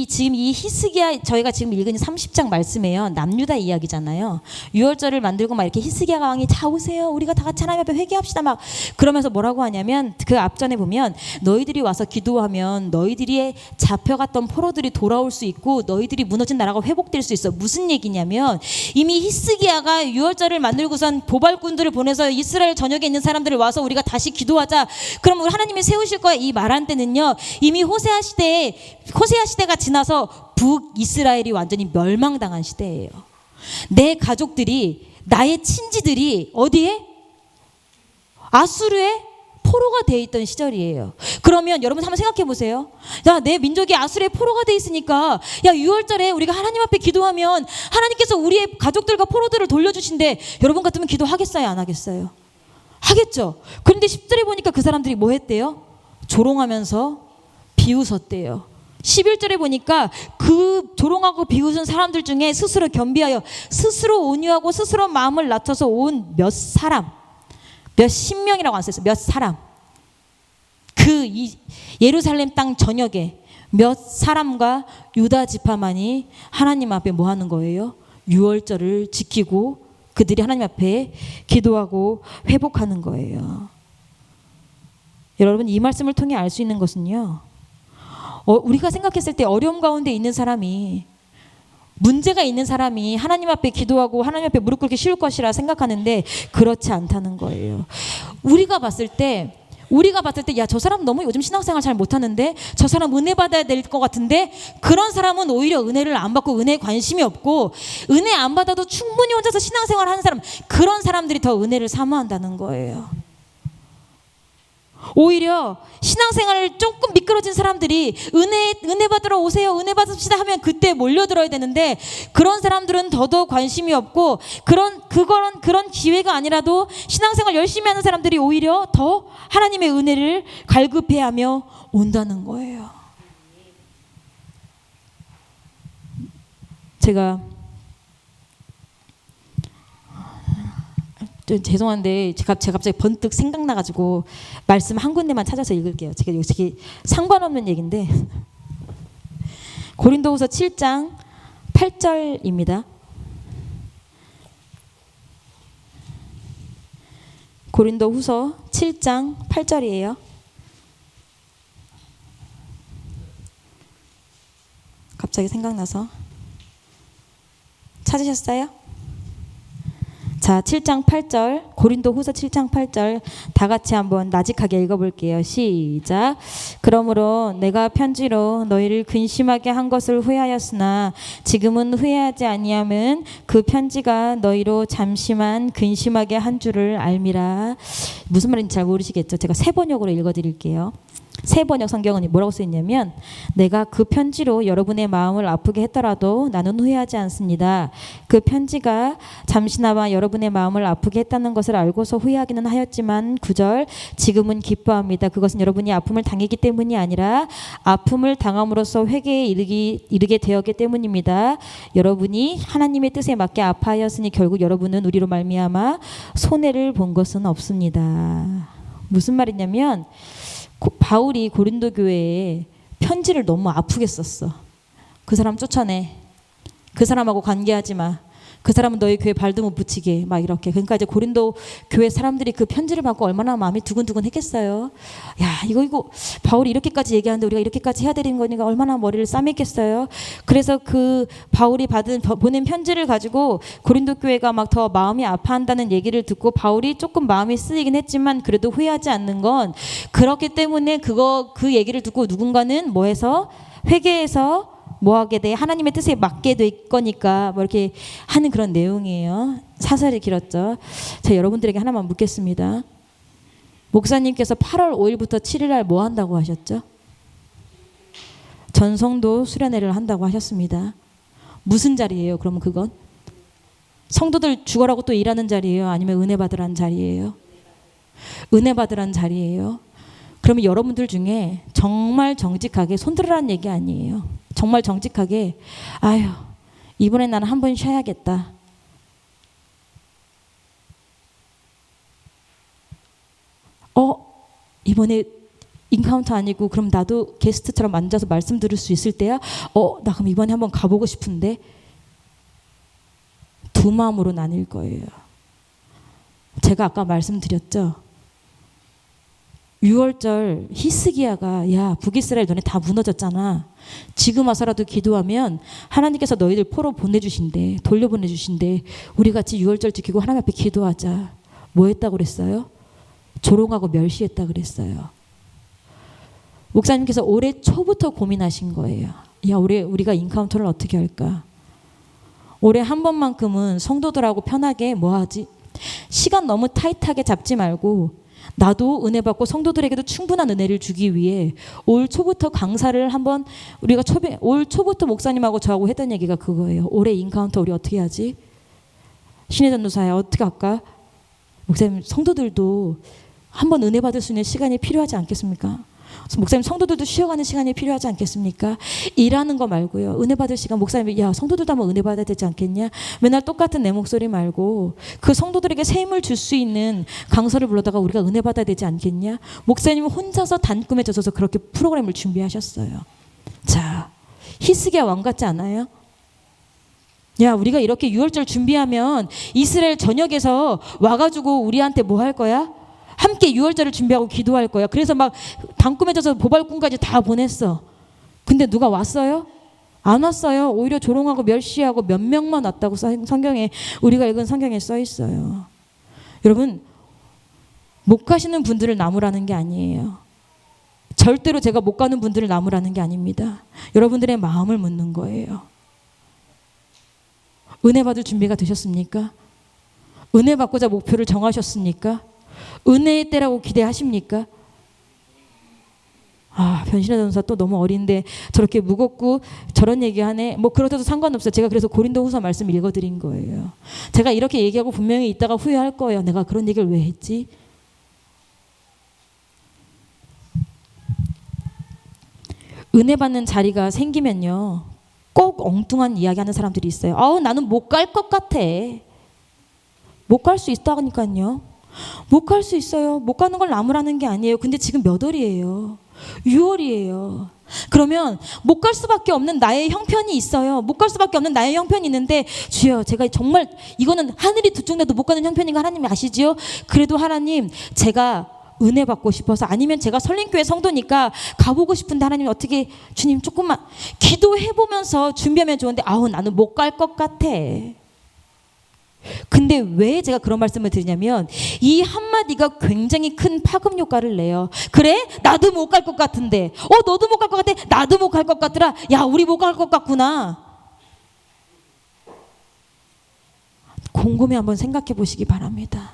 지금 이 히스기야 저희가 지금 읽은 30장 말씀이에요. 남유다 이야기잖아요. 유월절을 만들고 막 이렇게 히스기야 왕이 자 오세요. 우리가 다 같이 하나님 앞에 회개합시다 막 그러면서 뭐라고 하냐면 그 앞전에 보면 너희들이 와서 기도하면 너희들이 잡혀갔던 포로들이 돌아올 수 있고 너희들이 무너진 나라가 회복될 수 있어. 무슨 얘기냐면 이미 히스기야가 유월절을 만들고선 보발꾼들을 보내서 이스라엘 전역에 있는 사람들을 와서 우리가 다시 기도하자. 그럼 우리 하나님이 세우실 거야. 이 말한 때는요. 이미 호세아 시대가 지나서 북이스라엘이 완전히 멸망당한 시대예요. 내 가족들이 나의 친지들이 어디에? 아수르의 포로가 돼 있던 시절이에요. 그러면 여러분 한번 생각해 보세요. 야, 내 민족이 아수르의 포로가 돼 있으니까 야 유월절에 우리가 하나님 앞에 기도하면 하나님께서 우리의 가족들과 포로들을 돌려주신대. 여러분 같으면 기도하겠어요? 안 하겠어요? 하겠죠. 그런데 10절에 보니까 그 사람들이 뭐 했대요? 조롱하면서 비웃었대요. 11절에 보니까 그 조롱하고 비웃은 사람들 중에 스스로 겸비하여 스스로 온유하고 스스로 마음을 낮춰서 온 몇십 명이라고 안 썼어요. 몇 사람. 예루살렘 땅 전역에 몇 사람과 유다 지파만이 하나님 앞에 뭐 하는 거예요? 유월절을 지키고 그들이 하나님 앞에 기도하고 회복하는 거예요. 여러분 이 말씀을 통해 알 수 있는 것은요. 우리가 생각했을 때 어려움 가운데 있는 사람이 문제가 있는 사람이 하나님 앞에 기도하고 하나님 앞에 무릎 꿇기 쉬울 것이라 생각하는데 그렇지 않다는 거예요. 우리가 봤을 때 야, 저 사람 너무 요즘 신앙생활 잘 못하는데 저 사람 은혜 받아야 될 것 같은데 그런 사람은 오히려 은혜를 안 받고 은혜에 관심이 없고 은혜 안 받아도 충분히 혼자서 신앙생활 하는 사람 그런 사람들이 더 은혜를 사모한다는 거예요. 오히려 신앙생활을 조금 미끄러진 사람들이 은혜 받으러 오세요. 은혜 받읍시다 하면 그때 몰려들어야 되는데 그런 사람들은 더더욱 관심이 없고 그런 기회가 아니라도 신앙생활 열심히 하는 사람들이 오히려 더 하나님의 은혜를 갈급해하며 온다는 거예요. 제가 좀 죄송한데 제가 갑자기 번뜩 생각나가지고 말씀 한 군데만 찾아서 읽을게요. 제가 여기 상관없는 얘기인데 고린도후서 7장 8절입니다. 고린도후서 7장 8절이에요. 갑자기 생각나서 찾으셨어요? 자, 7장 8절, 고린도후서 7장 8절 다 같이 한번 나직하게 읽어볼게요. 시작. 그러므로 내가 편지로 너희를 근심하게 한 것을 후회하였으나 지금은 후회하지 아니함은 그 편지가 너희로 잠시만 근심하게 한 줄을 알미라. 무슨 말인지 잘 모르시겠죠? 제가 새 번역으로 읽어드릴게요. 새 번역 성경은 뭐라고 써있냐면, 내가 그 편지로 여러분의 마음을 아프게 했더라도 나는 후회하지 않습니다. 그 편지가 잠시나마 여러분의 마음을 아프게 했다는 것을 알고서 후회하기는 하였지만 9절, 지금은 기뻐합니다. 그것은 여러분이 아픔을 당했기 때문이 아니라 아픔을 당함으로써 회개에 이르게 되었기 때문입니다. 여러분이 하나님의 뜻에 맞게 아파하였으니 결국 여러분은 우리로 말미암아 손해를 본 것은 없습니다. 무슨 말이냐면, 바울이 고린도 교회에 편지를 너무 아프게 썼어. 그 사람 쫓아내. 그 사람하고 관계하지 마. 그 사람은 너희 교회 발도 못 붙이게. 막 이렇게. 그러니까 이제 고린도 교회 사람들이 그 편지를 받고 얼마나 마음이 두근두근 했겠어요. 야, 이거 바울이 이렇게까지 얘기하는데 우리가 이렇게까지 해야 되는 거니까 얼마나 머리를 싸맸겠어요. 그래서 그 바울이 보낸 편지를 가지고 고린도 교회가 막 더 마음이 아파한다는 얘기를 듣고 바울이 조금 마음이 쓰이긴 했지만 그래도 후회하지 않는 건, 그렇기 때문에 그 얘기를 듣고 누군가는 뭐해서 회개해서 뭐 하게 돼? 하나님의 뜻에 맞게 될 거니까 뭐 이렇게 하는 그런 내용이에요. 사설이 길었죠. 제가 여러분들에게 하나만 묻겠습니다. 목사님께서 8월 5일부터 7일 날 뭐 한다고 하셨죠? 전성도 수련회를 한다고 하셨습니다. 무슨 자리예요? 그러면 그건? 성도들 죽어라고 또 일하는 자리예요? 아니면 은혜 받으라는 자리예요? 은혜 받으라는 자리예요. 그러면 여러분들 중에 정말 정직하게 손들으라는 얘기 아니에요. 정말 정직하게, 아유, 이번엔 나는 한 번 쉬어야겠다. 이번에 인카운터 아니고 그럼 나도 게스트처럼 앉아서 말씀 들을 수 있을 때야? 나 그럼 이번에 한번 가보고 싶은데. 두 마음으로 나뉠 거예요. 제가 아까 말씀드렸죠. 6월절 히스기야가, 야, 북이스라엘 너네 다 무너졌잖아. 지금 와서라도 기도하면 하나님께서 너희들 포로 보내주신대. 돌려보내주신대. 우리 같이 6월절 지키고 하나님 앞에 기도하자. 뭐 했다고 그랬어요? 조롱하고 멸시했다 그랬어요. 목사님께서 올해 초부터 고민하신 거예요. 야, 우리가 인카운터를 어떻게 할까? 올해 한 번만큼은 성도들하고 편하게 뭐 하지? 시간 너무 타이트하게 잡지 말고 나도 은혜 받고 성도들에게도 충분한 은혜를 주기 위해 올 초부터 강사를 한번, 우리가 올 초부터 목사님하고 저하고 했던 얘기가 그거예요. 올해 인카운터 우리 어떻게 하지? 신의 전도사야 어떻게 할까? 목사님, 성도들도 한번 은혜 받을 수 있는 시간이 필요하지 않겠습니까? 목사님, 성도들도 쉬어가는 시간이 필요하지 않겠습니까? 일하는 거 말고요. 은혜 받을 시간, 목사님, 야, 성도들도 한번 은혜 받아야 되지 않겠냐? 맨날 똑같은 내 목소리 말고 그 성도들에게 새 힘을 줄 수 있는 강서를 불러다가 우리가 은혜 받아야 되지 않겠냐? 목사님은 혼자서 단꿈에 젖어서 그렇게 프로그램을 준비하셨어요. 자, 히스기야 왕 같지 않아요? 야, 우리가 이렇게 6월절 준비하면 이스라엘 전역에서 와가지고 우리한테 뭐 할 거야? 함께 6월절을 준비하고 기도할 거야. 그래서 막 단꿈해져서 보발꾼까지 다 보냈어. 근데 누가 왔어요? 안 왔어요. 오히려 조롱하고 멸시하고 몇 명만 왔다고 성경에, 우리가 읽은 성경에 써 있어요. 여러분, 못 가시는 분들을 나무라는 게 아니에요. 절대로 제가 못 가는 분들을 나무라는 게 아닙니다. 여러분들의 마음을 묻는 거예요. 은혜 받을 준비가 되셨습니까? 은혜 받고자 목표를 정하셨습니까? 은혜의 때라고 기대하십니까? 변신의 전사 또 너무 어린데 저렇게 무겁고 저런 얘기하네. 뭐 그렇다도 상관없어요. 제가 그래서 고린도후서 말씀 읽어드린 거예요. 제가 이렇게 얘기하고 분명히 이따가 후회할 거예요. 내가 그런 얘기를 왜 했지? 은혜 받는 자리가 생기면요, 꼭 엉뚱한 이야기하는 사람들이 있어요. 나는 못 갈 것 같아. 못 갈 수 있다니까요. 못 갈 수 있어요. 못 가는 걸 나무라는 게 아니에요. 근데 지금 몇 월이에요? 6월이에요. 그러면 못 갈 수밖에 없는 나의 형편이 있어요. 못 갈 수밖에 없는 나의 형편이 있는데, 주여, 제가 정말 이거는 하늘이 두 쪽 내도 못 가는 형편인 거 하나님이 아시지요? 그래도 하나님, 제가 은혜 받고 싶어서, 아니면 제가 설림교회 성도니까 가보고 싶은데 하나님 어떻게, 주님 조금만 기도해보면서 준비하면 좋은데 나는 못 갈 것 같아. 근데 왜 제가 그런 말씀을 드리냐면 이 한마디가 굉장히 큰 파급 효과를 내요. 그래? 나도 못 갈 것 같은데. 너도 못 갈 것 같아? 나도 못 갈 것 같더라. 야, 우리 못 갈 것 같구나. 곰곰이 한번 생각해 보시기 바랍니다.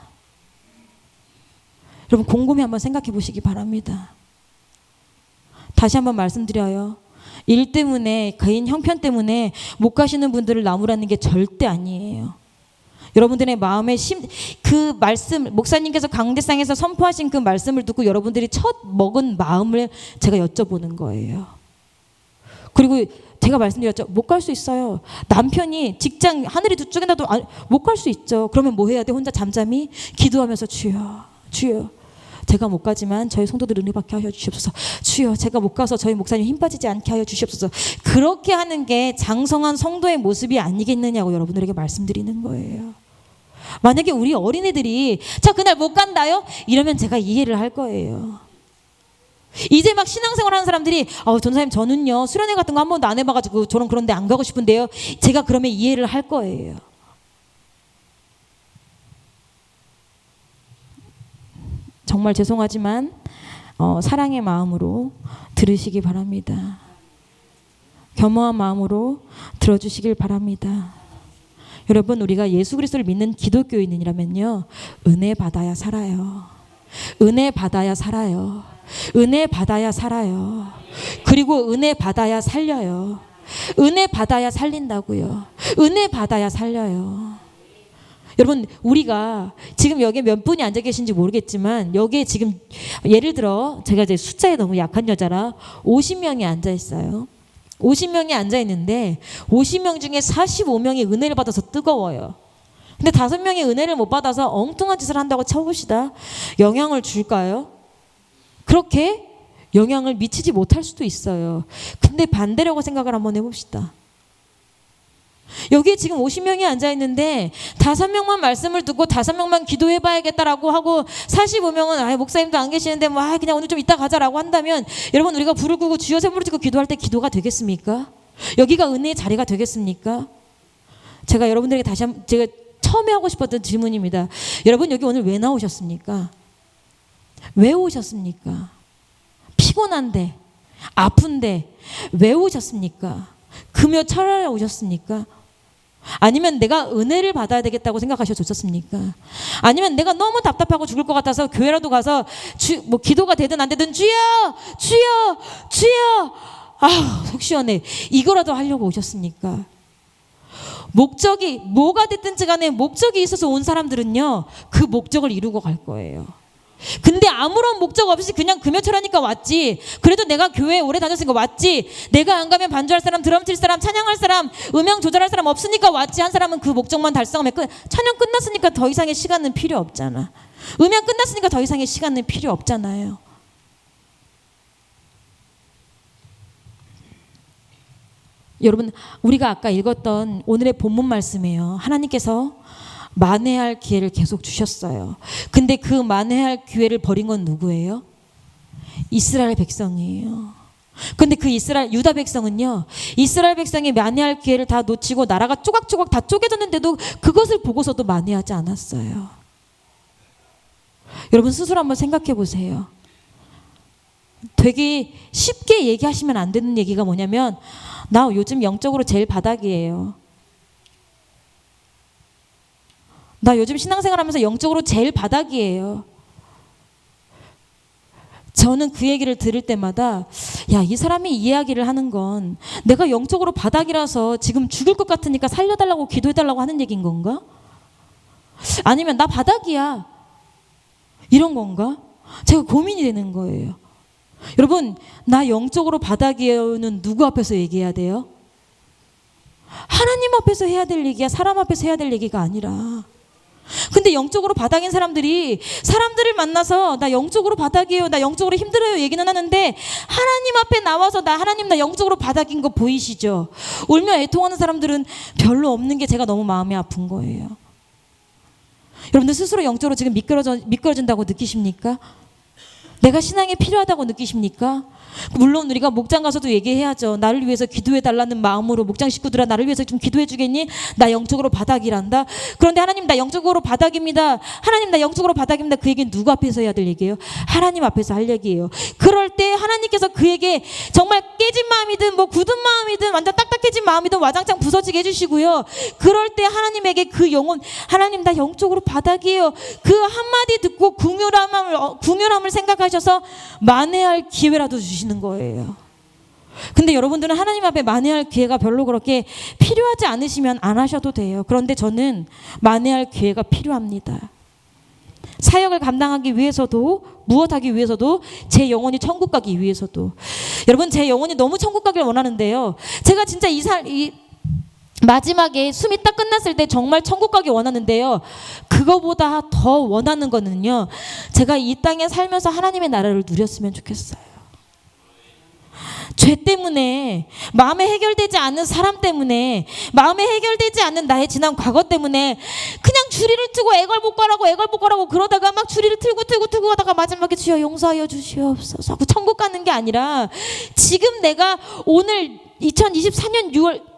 여러분, 곰곰이 한번 생각해 보시기 바랍니다. 다시 한번 말씀드려요. 일 때문에, 개인 형편 때문에 못 가시는 분들을 나무라는 게 절대 아니에요. 여러분들의 마음에 그 말씀, 목사님께서 강대상에서 선포하신 그 말씀을 듣고 여러분들이 첫 먹은 마음을 제가 여쭤보는 거예요. 그리고 제가 말씀드렸죠. 못 갈 수 있어요. 남편이 직장 하늘이 두 쪽에 나도 못 갈 수 있죠. 그러면 뭐 해야 돼? 혼자 잠잠히 기도하면서 주여, 주여, 제가 못 가지만 저희 성도들 은혜 받게 하여 주시옵소서. 주여, 제가 못 가서 저희 목사님 힘 빠지지 않게 하여 주시옵소서. 그렇게 하는 게 장성한 성도의 모습이 아니겠느냐고 여러분들에게 말씀드리는 거예요. 만약에 우리 어린애들이 자, 그날 못 간다요? 이러면 제가 이해를 할 거예요. 이제 막 신앙생활 하는 사람들이 전사님 저는요 수련회 같은 거 한 번도 안 해봐가지고 저는 그런데 안 가고 싶은데요. 제가 그러면 이해를 할 거예요. 정말 죄송하지만 사랑의 마음으로 들으시기 바랍니다. 겸허한 마음으로 들어주시길 바랍니다. 여러분, 우리가 예수 그리스도를 믿는 기독교인이라면요 은혜 받아야 살아요. 은혜 받아야 살아요. 은혜 받아야 살아요. 그리고 은혜 받아야 살려요. 은혜 받아야 살린다고요. 은혜 받아야 살려요. 여러분, 우리가 지금 여기 몇 분이 앉아 계신지 모르겠지만 여기에 지금 예를 들어 제가 이제 숫자에 너무 약한 여자라 50명이 앉아 있어요. 50명이 앉아 있는데 50명 중에 45명이 은혜를 받아서 뜨거워요. 근데 5명이 은혜를 못 받아서 엉뚱한 짓을 한다고 쳐봅시다. 영향을 줄까요? 그렇게 영향을 미치지 못할 수도 있어요. 근데 반대라고 생각을 한번 해봅시다. 여기에 지금 50명이 앉아있는데 5명만 말씀을 듣고 5명만 기도해봐야겠다라고 하고 45명은 목사님도 안 계시는데 그냥 오늘 좀 이따 가자라고 한다면 여러분, 우리가 불을 끄고 주여 샘물을 찍고 기도할 때 기도가 되겠습니까? 여기가 은혜의 자리가 되겠습니까? 제가 여러분들에게 다시 한번 제가 처음에 하고 싶었던 질문입니다. 여러분, 여기 오늘 왜 나오셨습니까? 왜 오셨습니까? 피곤한데, 아픈데 왜 오셨습니까? 금요 철야에 오셨습니까? 아니면 내가 은혜를 받아야 되겠다고 생각하셔서 오셨습니까? 아니면 내가 너무 답답하고 죽을 것 같아서 교회라도 가서 기도가 되든 안 되든 주여, 주여, 주여, 속 시원해, 이거라도 하려고 오셨습니까? 목적이 뭐가 됐든지 간에 목적이 있어서 온 사람들은요 그 목적을 이루고 갈 거예요. 근데 아무런 목적 없이 그냥 금요철하니까 왔지, 그래도 내가 교회에 오래 다녔으니까 왔지, 내가 안 가면 반주할 사람, 드럼 칠 사람, 찬양할 사람, 음향 조절할 사람 없으니까 왔지 한 사람은 그 목적만 달성하면 찬양 끝났으니까 더 이상의 시간은 필요 없잖아. 음향 끝났으니까 더 이상의 시간은 필요 없잖아요. 여러분, 우리가 아까 읽었던 오늘의 본문 말씀이에요. 하나님께서 만회할 기회를 계속 주셨어요. 근데 그 만회할 기회를 버린 건 누구예요? 이스라엘 백성이에요. 근데 그 유다 백성은요, 이스라엘 백성이 만회할 기회를 다 놓치고 나라가 조각조각 다 쪼개졌는데도 그것을 보고서도 만회하지 않았어요. 여러분, 스스로 한번 생각해 보세요. 되게 쉽게 얘기하시면 안 되는 얘기가 뭐냐면, 나 요즘 영적으로 제일 바닥이에요. 나 요즘 신앙생활하면서 영적으로 제일 바닥이에요. 저는 그 얘기를 들을 때마다 이 사람이 이 이야기를 하는 건 내가 영적으로 바닥이라서 지금 죽을 것 같으니까 살려달라고 기도해달라고 하는 얘기인 건가? 아니면 나 바닥이야 이런 건가? 제가 고민이 되는 거예요. 여러분, 나 영적으로 바닥이에요는 누구 앞에서 얘기해야 돼요? 하나님 앞에서 해야 될 얘기야. 사람 앞에서 해야 될 얘기가 아니라. 근데 영적으로 바닥인 사람들이 사람들을 만나서 나 영적으로 바닥이에요, 나 영적으로 힘들어요 얘기는 하는데 하나님 앞에 나와서 하나님 나 영적으로 바닥인 거 보이시죠? 울며 애통하는 사람들은 별로 없는 게 제가 너무 마음이 아픈 거예요. 여러분들 스스로 영적으로 지금 미끄러진다고 느끼십니까? 내가 신앙이 필요하다고 느끼십니까? 물론 우리가 목장 가서도 얘기해야죠. 나를 위해서 기도해 달라는 마음으로 목장 식구들아 나를 위해서 좀 기도해 주겠니? 나 영적으로 바닥이란다. 그런데 하나님 나 영적으로 바닥입니다. 하나님 나 영적으로 바닥입니다. 그 얘기는 누구 앞에서 해야 될 얘기예요? 하나님 앞에서 할 얘기예요. 그럴 때 하나님께서 그에게 정말 깨진 마음이든 뭐 굳은 마음이든 완전 딱딱해진 마음이든 와장창 부서지게 해주시고요. 그럴 때 하나님에게 그 영혼 하나님 나 영적으로 바닥이에요. 그 한마디 듣고 궁휼함을 생각하셔서 만회할 기회라도 주시는 거예요. 근데 여러분들은 하나님 앞에 만회할 기회가 별로 그렇게 필요하지 않으시면 안 하셔도 돼요. 그런데 저는 만회할 기회가 필요합니다. 사역을 감당하기 위해서도 무엇하기 위해서도 제 영혼이 천국 가기 위해서도 여러분 제 영혼이 너무 천국 가길 원하는데요. 제가 진짜 이 마지막에 숨이 딱 끝났을 때 정말 천국 가기 원하는데요. 그거보다 더 원하는 거는요. 제가 이 땅에 살면서 하나님의 나라를 누렸으면 좋겠어요. 죄 때문에 마음에 해결되지 않는 사람 때문에 마음에 해결되지 않는 나의 지난 과거 때문에 그냥 주리를 트고 애걸복걸하고 그러다가 막 주리를 틀고 하다가 마지막에 주여 용서하여 주시옵소서 하고 천국 가는 게 아니라 지금 내가 오늘 2024년 6월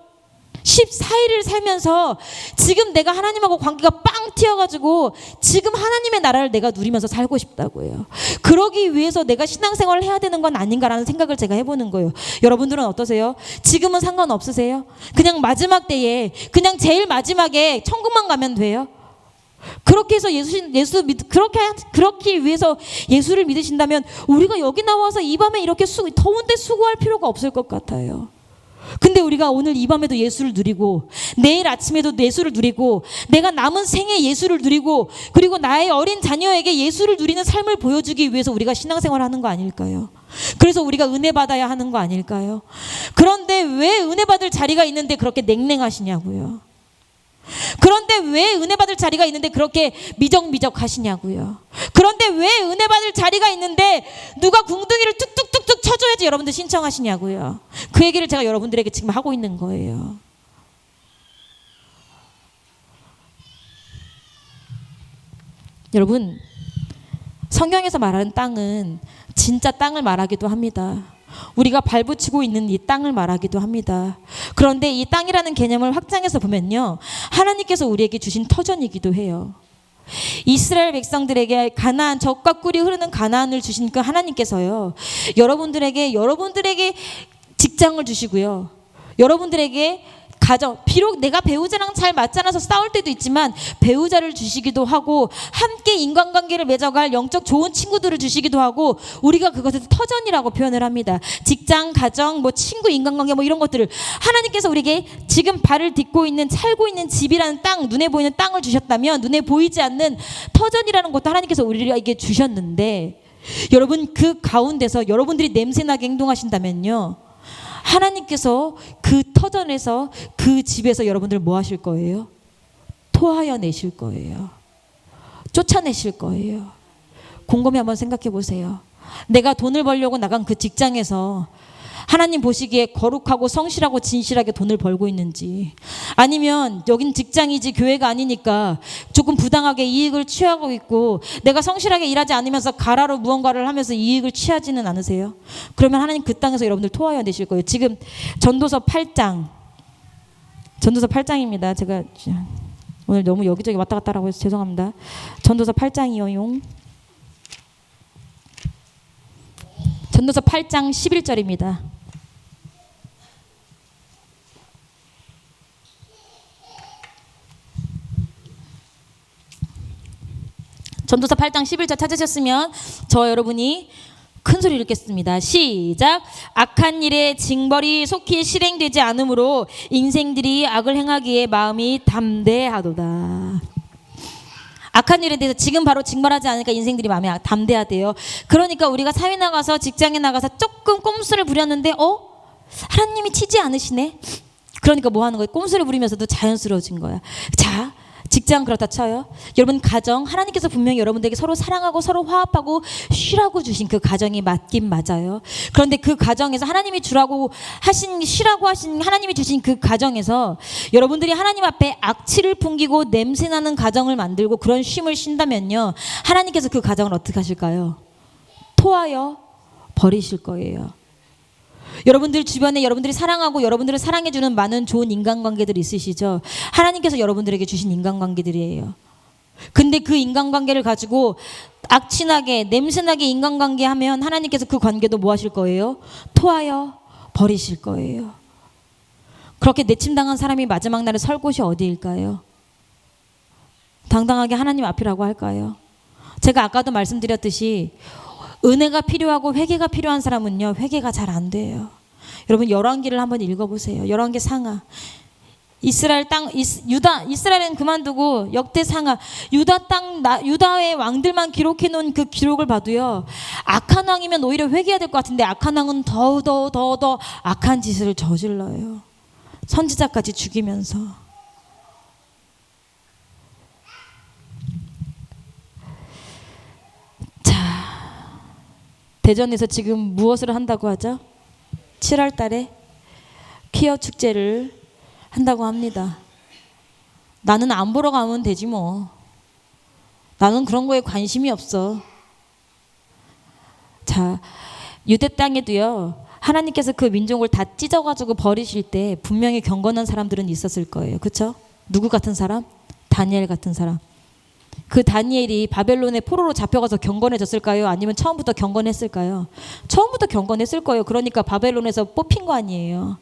14일을 살면서 지금 내가 하나님하고 관계가 빵 튀어가지고 지금 하나님의 나라를 내가 누리면서 살고 싶다고요. 그러기 위해서 내가 신앙생활을 해야 되는 건 아닌가라는 생각을 제가 해보는 거예요. 여러분들은 어떠세요? 지금은 상관없으세요? 그냥 마지막 때에 그냥 제일 마지막에 천국만 가면 돼요? 그렇게 해서 그렇게 위해서 예수를 믿으신다면 우리가 여기 나와서 이 밤에 이렇게 더운데 수고할 필요가 없을 것 같아요. 근데 우리가 오늘 이 밤에도 예수를 누리고 내일 아침에도 예수를 누리고 내가 남은 생에 예수를 누리고 그리고 나의 어린 자녀에게 예수를 누리는 삶을 보여주기 위해서 우리가 신앙생활을 하는 거 아닐까요? 그래서 우리가 은혜 받아야 하는 거 아닐까요? 그런데 왜 은혜 받을 자리가 있는데 그렇게 냉랭하시냐고요? 그런데 왜 은혜 받을 자리가 있는데 그렇게 미적미적 하시냐고요? 그런데 왜 은혜 받을 자리가 있는데 누가 궁둥이를 툭툭툭툭 쳐줘야지 여러분들 신청하시냐고요? 그 얘기를 제가 여러분들에게 지금 하고 있는 거예요. 여러분 성경에서 말하는 땅은 진짜 땅을 말하기도 합니다. 우리가 발붙이고 있는 이 땅을 말하기도 합니다. 그런데 이 땅이라는 개념을 확장해서 보면요, 하나님께서 우리에게 주신 터전이기도 해요. 이스라엘 백성들에게 가나안, 젖과 꿀이 흐르는 가나안을 주신 그 하나님께서요, 여러분들에게 직장을 주시고요, 여러분들에게 가정, 비록 내가 배우자랑 잘 맞지 않아서 싸울 때도 있지만 배우자를 주시기도 하고 함께 인간관계를 맺어갈 영적 좋은 친구들을 주시기도 하고 우리가 그것을 터전이라고 표현을 합니다. 직장, 가정, 뭐 친구, 인간관계 뭐 이런 것들을 하나님께서 우리에게 지금 발을 딛고 있는 살고 있는 집이라는 땅, 눈에 보이는 땅을 주셨다면 눈에 보이지 않는 터전이라는 것도 하나님께서 우리에게 주셨는데 여러분 그 가운데서 여러분들이 냄새나게 행동하신다면요, 하나님께서 그 터전에서 그 집에서 여러분들 뭐 하실 거예요? 토하여 내실 거예요. 쫓아내실 거예요. 곰곰이 한번 생각해 보세요. 내가 돈을 벌려고 나간 그 직장에서 하나님 보시기에 거룩하고 성실하고 진실하게 돈을 벌고 있는지, 아니면 여긴 직장이지 교회가 아니니까 조금 부당하게 이익을 취하고 있고 내가 성실하게 일하지 않으면서 가라로 무언가를 하면서 이익을 취하지는 않으세요? 그러면 하나님 그 땅에서 여러분들 토하여 내실 거예요. 지금 전도서 8장입니다. 제가 오늘 너무 여기저기 왔다 갔다 하고 해서 죄송합니다. 전도서 8장이요. 전도서 8장 11절입니다. 전도서 8장 11절 찾으셨으면 저 여러분이 큰 소리 읽겠습니다. 시작. 악한 일에 징벌이 속히 실행되지 않으므로 인생들이 악을 행하기에 마음이 담대하도다. 악한 일에 대해서 지금 바로 징벌하지 않으니까 인생들이 마음이 담대하대요. 그러니까 우리가 사회 나가서 직장에 나가서 조금 꼼수를 부렸는데 하나님이 치지 않으시네. 그러니까 뭐 하는 거예요? 꼼수를 부리면서도 자연스러워진 거야. 자, 직장 그렇다 쳐요. 여러분 가정, 하나님께서 분명히 여러분들에게 서로 사랑하고 서로 화합하고 쉬라고 주신 그 가정이 맞긴 맞아요. 그런데 그 가정에서 하나님이 쉬라고 하신 하나님이 주신 그 가정에서 여러분들이 하나님 앞에 악취를 풍기고 냄새나는 가정을 만들고 그런 쉼을 쉰다면요, 하나님께서 그 가정을 어떻게 하실까요? 토하여 버리실 거예요. 여러분들 주변에 여러분들이 사랑하고 여러분들을 사랑해주는 많은 좋은 인간관계들 있으시죠? 하나님께서 여러분들에게 주신 인간관계들이에요. 근데 그 인간관계를 가지고 악취나게 냄새나게 인간관계 하면 하나님께서 그 관계도 뭐 하실 거예요? 토하여 버리실 거예요. 그렇게 내침당한 사람이 마지막 날에 설 곳이 어디일까요? 당당하게 하나님 앞이라고 할까요? 제가 아까도 말씀드렸듯이 은혜가 필요하고 회개가 필요한 사람은요, 회개가 잘 안 돼요. 여러분 열왕기를 한번 읽어보세요. 열왕기 상하. 이스라엘 땅, 이스라엘은 그만두고 역대 상하, 유다 땅, 유다의 왕들만 기록해 놓은 그 기록을 봐도요, 악한 왕이면 오히려 회개해야 될 것 같은데 악한 왕은 더 악한 짓을 저질러요. 선지자까지 죽이면서. 자, 대전에서 지금 무엇을 한다고 하죠? 7월 달에 퀴어 축제를 한다고 합니다. 나는 안 보러 가면 되지 뭐. 나는 그런 거에 관심이 없어. 자, 유대 땅에도요, 하나님께서 그 민족을 다 찢어가지고 버리실 때 분명히 경건한 사람들은 있었을 거예요. 그렇죠? 누구 같은 사람? 다니엘 같은 사람. 그 다니엘이 바벨론의 포로로 잡혀가서 경건해졌을까요? 아니면 처음부터 경건했을까요? 처음부터 경건했을 거예요. 그러니까 바벨론에서 뽑힌 거 아니에요.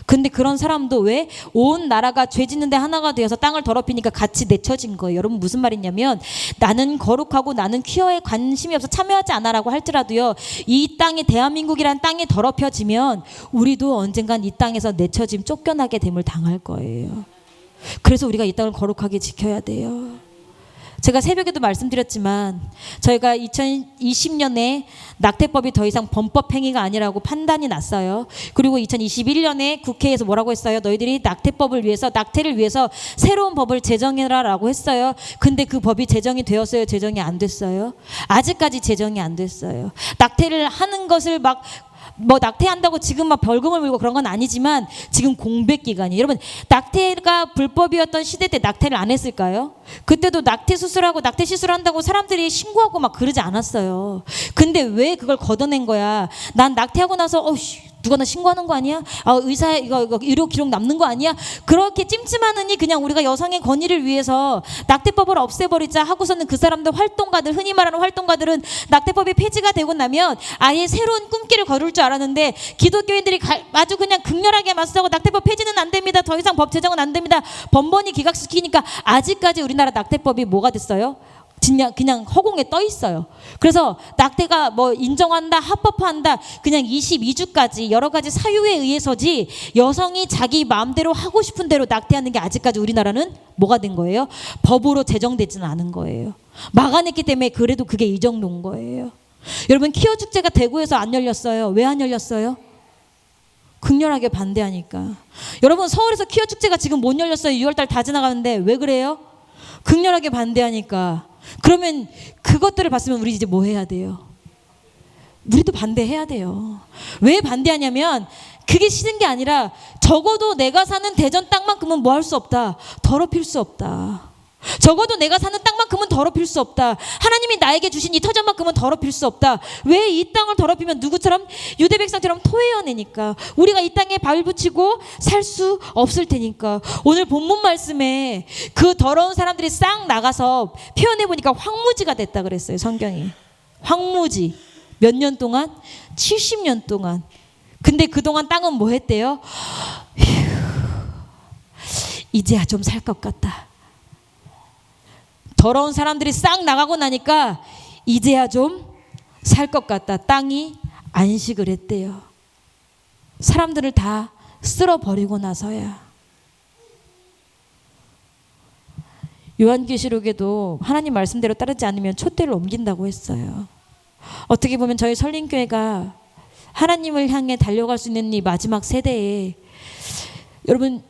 근데 그런 사람도 왜? 온 나라가 죄 짓는데 하나가 되어서 땅을 더럽히니까 같이 내쳐진 거예요. 여러분 무슨 말이냐면, 나는 거룩하고 나는 퀴어에 관심이 없어 참여하지 않아라고 할지라도요, 이 땅이 대한민국이란 땅이 더럽혀지면 우리도 언젠간 이 땅에서 내쳐짐, 쫓겨나게 됨을 당할 거예요. 그래서 우리가 이 땅을 거룩하게 지켜야 돼요. 제가 새벽에도 말씀드렸지만 저희가 2020년에 낙태법이 더 이상 범법 행위가 아니라고 판단이 났어요. 그리고 2021년에 국회에서 뭐라고 했어요? 너희들이 낙태법을 위해서, 낙태를 위해서 새로운 법을 제정해라라고 했어요. 근데 그 법이 제정이 되었어요? 제정이 안 됐어요? 아직까지 제정이 안 됐어요. 낙태를 하는 것을 뭐 낙태한다고 지금 막 벌금을 물고 그런 건 아니지만 지금 공백 기간이에요. 여러분, 낙태가 불법이었던 시대 때 낙태를 안 했을까요? 그때도 낙태 수술하고 낙태 시술한다고 사람들이 신고하고 막 그러지 않았어요. 근데 왜 그걸 걷어낸 거야? 난 낙태하고 나서 누가 나 신고하는 거 아니야? 의사 이거 의료 기록 남는 거 아니야? 그렇게 찜찜하느니 그냥 우리가 여성의 권위를 위해서 낙태법을 없애버리자 하고서는 그 사람들 활동가들, 흔히 말하는 활동가들은 낙태법이 폐지가 되고 나면 아예 새로운 꿈길을 걸을 줄 알았는데, 기독교인들이 아주 그냥 극렬하게 맞서고 낙태법 폐지는 안 됩니다. 더 이상 법 제정은 안 됩니다. 번번이 기각시키니까 아직까지 우리나라 낙태법이 뭐가 됐어요? 그냥 허공에 떠 있어요. 그래서 낙태가 뭐 인정한다, 합법화한다, 그냥 22주까지 여러 가지 사유에 의해서지 여성이 자기 마음대로 하고 싶은 대로 낙태하는 게 아직까지 우리나라는 뭐가 된 거예요? 법으로 제정되지는 않은 거예요. 막아냈기 때문에 그래도 그게 이 정도인 거예요. 여러분, 퀴어 축제가 대구에서 안 열렸어요. 왜 안 열렸어요? 극렬하게 반대하니까. 여러분, 서울에서 퀴어 축제가 지금 못 열렸어요. 6월달 다 지나가는데 왜 그래요? 극렬하게 반대하니까. 그러면 그것들을 봤으면 우리 이제 뭐 해야 돼요? 우리도 반대해야 돼요. 왜 반대하냐면 그게 싫은 게 아니라 적어도 내가 사는 대전 땅만큼은 뭐 할 수 없다. 더럽힐 수 없다. 적어도 내가 사는 땅만큼은 더럽힐 수 없다. 하나님이 나에게 주신 이 터전만큼은 더럽힐 수 없다. 왜 이 땅을 더럽히면 누구처럼? 유대 백성처럼 토해내니까. 우리가 이 땅에 발 붙이고 살 수 없을 테니까. 오늘 본문 말씀에 그 더러운 사람들이 싹 나가서 표현해 보니까 황무지가 됐다 그랬어요. 성경이. 황무지. 몇 년 동안? 70년 동안. 근데 그동안 땅은 뭐 했대요? 이제야 좀 살 것 같다. 더러운 사람들이 싹 나가고 나니까 이제야 좀 살 것 같다. 땅이 안식을 했대요. 사람들을 다 쓸어버리고 나서야. 요한계시록에도 하나님 말씀대로 따르지 않으면 촛대를 옮긴다고 했어요. 어떻게 보면 저희 설린교회가 하나님을 향해 달려갈 수 있는 이 마지막 세대에, 여러분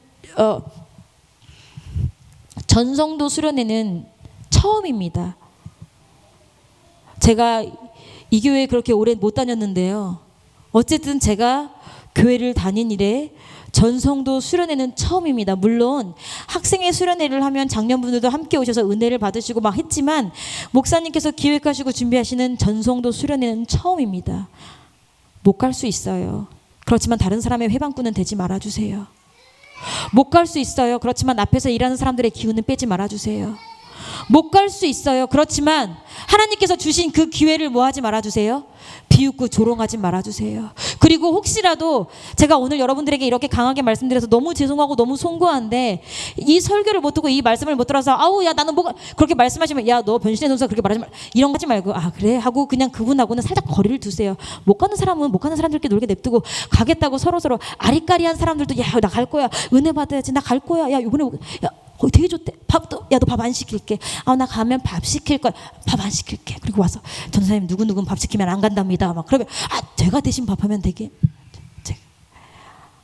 전성도 수련회는 처음입니다. 제가 이 교회에 그렇게 오래 못 다녔는데요. 어쨌든 제가 교회를 다닌 이래 전성도 수련회는 처음입니다. 물론 학생회 수련회를 하면 장년분들도 함께 오셔서 은혜를 받으시고 막 했지만 목사님께서 기획하시고 준비하시는 전성도 수련회는 처음입니다. 못 갈 수 있어요. 그렇지만 다른 사람의 회방꾼은 되지 말아주세요. 못 갈 수 있어요. 그렇지만 앞에서 일하는 사람들의 기운은 빼지 말아주세요. 못 갈 수 있어요. 그렇지만 하나님께서 주신 그 기회를 뭐 하지 말아주세요? 비웃고 조롱하지 말아주세요. 그리고 혹시라도 제가 오늘 여러분들에게 이렇게 강하게 말씀드려서 너무 죄송하고 너무 송구한데 이 설교를 못 듣고 이 말씀을 못 들어서 아우 야 나는 뭐가 그렇게 말씀하시면 야 너 변신의 전사 그렇게 말하지 말 이런 거 하지 말고 아 그래 하고 그냥 그분하고는 살짝 거리를 두세요. 못 가는 사람은 못 가는 사람들끼리 놀게 냅두고 가겠다고 서로서로 아리까리한 사람들도 야 나 갈 거야 은혜 받아야지 나 갈 거야 야 이번에 야 되게 좋대. 밥도 야 너 밥 안 시킬게. 아 나 가면 밥 시킬 거야. 밥 안 시킬게. 그리고 와서 전사님 누구누구 밥 시키면 안 간답니다. 막 그러면 아 제가 대신 밥하면 되게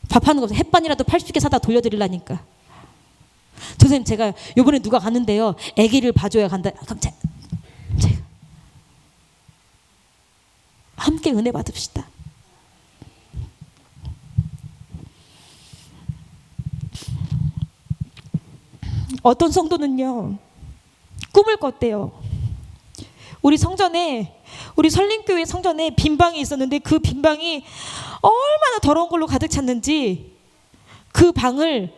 밥하는 거 없어. 햇반이라도 80개 사다 돌려드리려니까. 전사님 제가 요번에 누가 가는데요. 아기를 봐줘야 간다. 그럼 제가 함께 은혜 받읍시다. 어떤 성도는요 꿈을 꿨대요. 우리 성전에 우리 설림교회 성전에 빈방이 있었는데 그 빈방이 얼마나 더러운 걸로 가득 찼는지 그 방을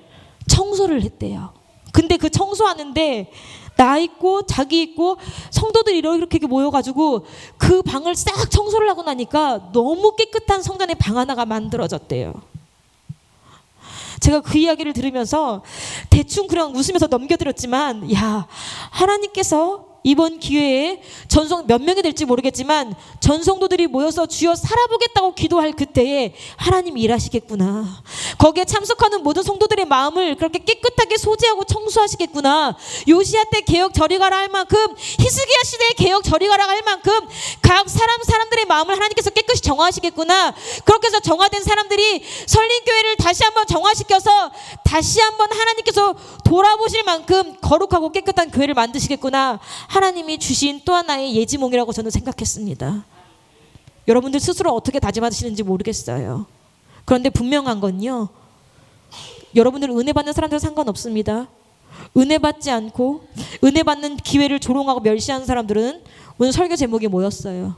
청소를 했대요. 근데 그 청소하는데 나 있고 자기 있고 성도들이 이렇게 모여가지고 그 방을 싹 청소를 하고 나니까 너무 깨끗한 성전의 방 하나가 만들어졌대요. 제가 그 이야기를 들으면서 대충 그냥 웃으면서 넘겨드렸지만 야 하나님께서 이번 기회에 전성 몇 명이 될지 모르겠지만 전성도들이 모여서 주여 살아보겠다고 기도할 그때에 하나님이 일하시겠구나. 거기에 참석하는 모든 성도들의 마음을 그렇게 깨끗하게 소지하고 청소하시겠구나. 요시야 때 개혁 저리 가라 할 만큼 히스기야 시대에 개혁 저리 가라 할 만큼 각 사람들의 마음을 하나님께서 깨끗이 정화하시겠구나. 그렇게 해서 정화된 사람들이 설림교회를 다시 한번 정화시켜서 다시 한번 하나님께서 돌아보실 만큼 거룩하고 깨끗한 교회를 만드시겠구나. 하나님이 주신 또 하나의 예지몽이라고 저는 생각했습니다. 여러분들 스스로 어떻게 다짐하시는지 모르겠어요. 그런데 분명한 건요. 여러분들 은혜 받는 사람들은 상관없습니다. 은혜 받지 않고 은혜 받는 기회를 조롱하고 멸시하는 사람들은 오늘 설교 제목이 뭐였어요?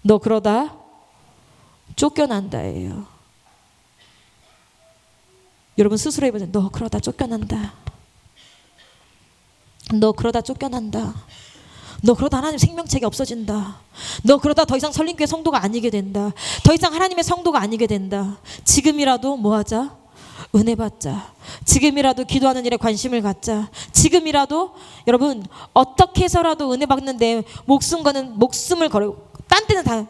너 그러다 쫓겨난다예요. 여러분 스스로 해보세요. 너 그러다 쫓겨난다. 너 그러다 쫓겨난다. 너 그러다 하나님 생명책이 없어진다. 너 그러다 더 이상 설림교회 성도가 아니게 된다. 더 이상 하나님의 성도가 아니게 된다. 지금이라도 뭐 하자? 은혜 받자. 지금이라도 기도하는 일에 관심을 갖자. 지금이라도 여러분 어떻게 해서라도 은혜 받는데 목숨을 걸고 딴 때는 다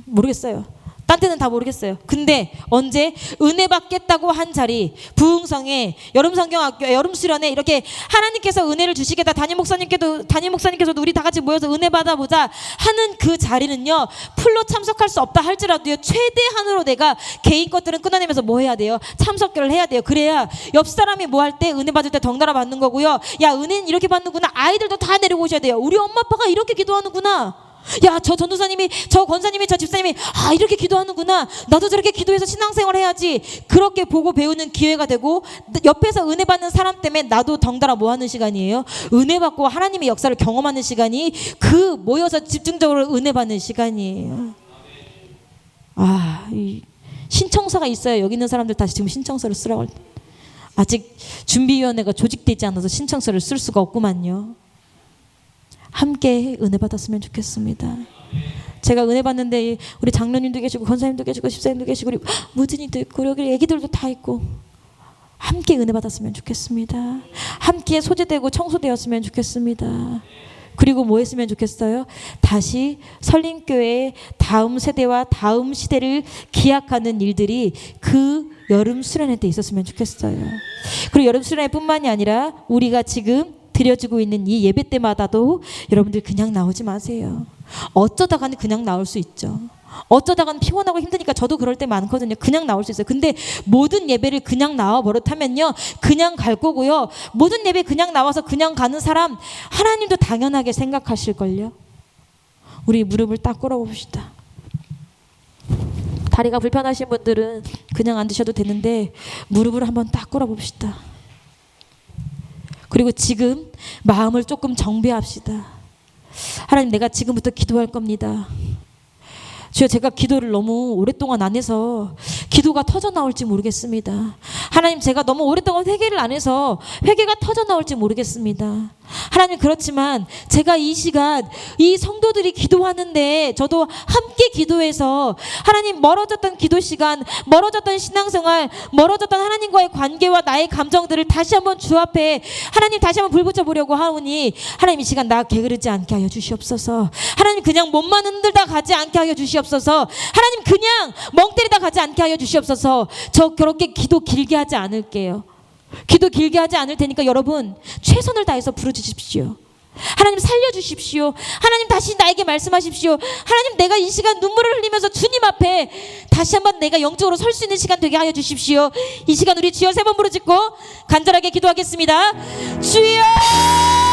모르겠어요. 딴 때는 다 모르겠어요. 근데 언제 은혜 받겠다고 한 자리 부흥성에 여름성경학교 여름수련회 이렇게 하나님께서 은혜를 주시겠다 담임 목사님께서도 우리 다 같이 모여서 은혜 받아보자 하는 그 자리는요 풀로 참석할 수 없다 할지라도요 최대한으로 내가 개인 것들은 끊어내면서 뭐 해야 돼요? 참석을 해야 돼요. 그래야 옆 사람이 뭐 할 때 은혜 받을 때 덩달아 받는 거고요. 야 은혜는 이렇게 받는구나. 아이들도 다 내려고 오셔야 돼요. 우리 엄마 아빠가 이렇게 기도하는구나. 야 저 전도사님이 저 권사님이 저 집사님이 아 이렇게 기도하는구나. 나도 저렇게 기도해서 신앙생활 해야지. 그렇게 보고 배우는 기회가 되고 옆에서 은혜 받는 사람 때문에 나도 덩달아 뭐 하는 시간이에요? 은혜 받고 하나님의 역사를 경험하는 시간이 그 모여서 집중적으로 은혜 받는 시간이에요. 이 신청서가 있어요. 여기 있는 사람들 다시 지금 신청서를 쓰라고 아직 준비위원회가 조직되지 않아서 신청서를 쓸 수가 없구만요. 함께 은혜 받았으면 좋겠습니다. 제가 은혜 받는데 우리 장로님도 계시고 권사님도 계시고 집사님도 계시고 우리 무진이도 있고 여기 애기들도 다 있고 함께 은혜 받았으면 좋겠습니다. 함께 소재되고 청소되었으면 좋겠습니다. 그리고 뭐 했으면 좋겠어요? 다시 설림교회의 다음 세대와 다음 시대를 기약하는 일들이 그 여름 수련회 때 있었으면 좋겠어요. 그리고 여름 수련회뿐만이 아니라 우리가 지금 드려지고 있는 이 예배 때마다도 여러분들 그냥 나오지 마세요. 어쩌다가는 그냥 나올 수 있죠. 어쩌다가는 피곤하고 힘드니까 저도 그럴 때 많거든요. 그냥 나올 수 있어요. 근데 모든 예배를 그냥 나와 버릇하면요 그냥 갈 거고요. 모든 예배 그냥 나와서 그냥 가는 사람 하나님도 당연하게 생각하실걸요. 우리 무릎을 딱 꿇어봅시다. 다리가 불편하신 분들은 그냥 앉으셔도 되는데 무릎을 한번 딱 꿇어봅시다. 그리고 지금 마음을 조금 정비합시다. 하나님, 내가 지금부터 기도할 겁니다. 주여, 제가 기도를 너무 오랫동안 안 해서 기도가 터져 나올지 모르겠습니다. 하나님, 제가 너무 오랫동안 회개를 안 해서 회개가 터져 나올지 모르겠습니다. 하나님, 그렇지만 제가 이 시간 이 성도들이 기도하는데 저도 함께 기도해서 하나님, 멀어졌던 기도 시간, 멀어졌던 신앙생활, 멀어졌던 하나님과의 관계와 나의 감정들을 다시 한번 주 앞에 하나님 다시 한번 불붙여 보려고 하오니 하나님, 이 시간 나 게으르지 않게 하여 주시옵소서. 하나님, 그냥 몸만 흔들다 가지 않게 하여 주시옵소서. 하나님, 그냥 멍 때리다 가지 않게 하여 주시옵소서. 저 그렇게 기도 길게 하지 않을게요. 기도 길게 하지 않을 테니까 여러분 최선을 다해서 부르주십시오. 하나님, 살려주십시오. 하나님, 다시 나에게 말씀하십시오. 하나님, 내가 이 시간 눈물을 흘리면서 주님 앞에 다시 한번 내가 영적으로 설 수 있는 시간 되게 하여 주십시오. 이 시간 우리 주여 3번 부르짖고 간절하게 기도하겠습니다. 주여!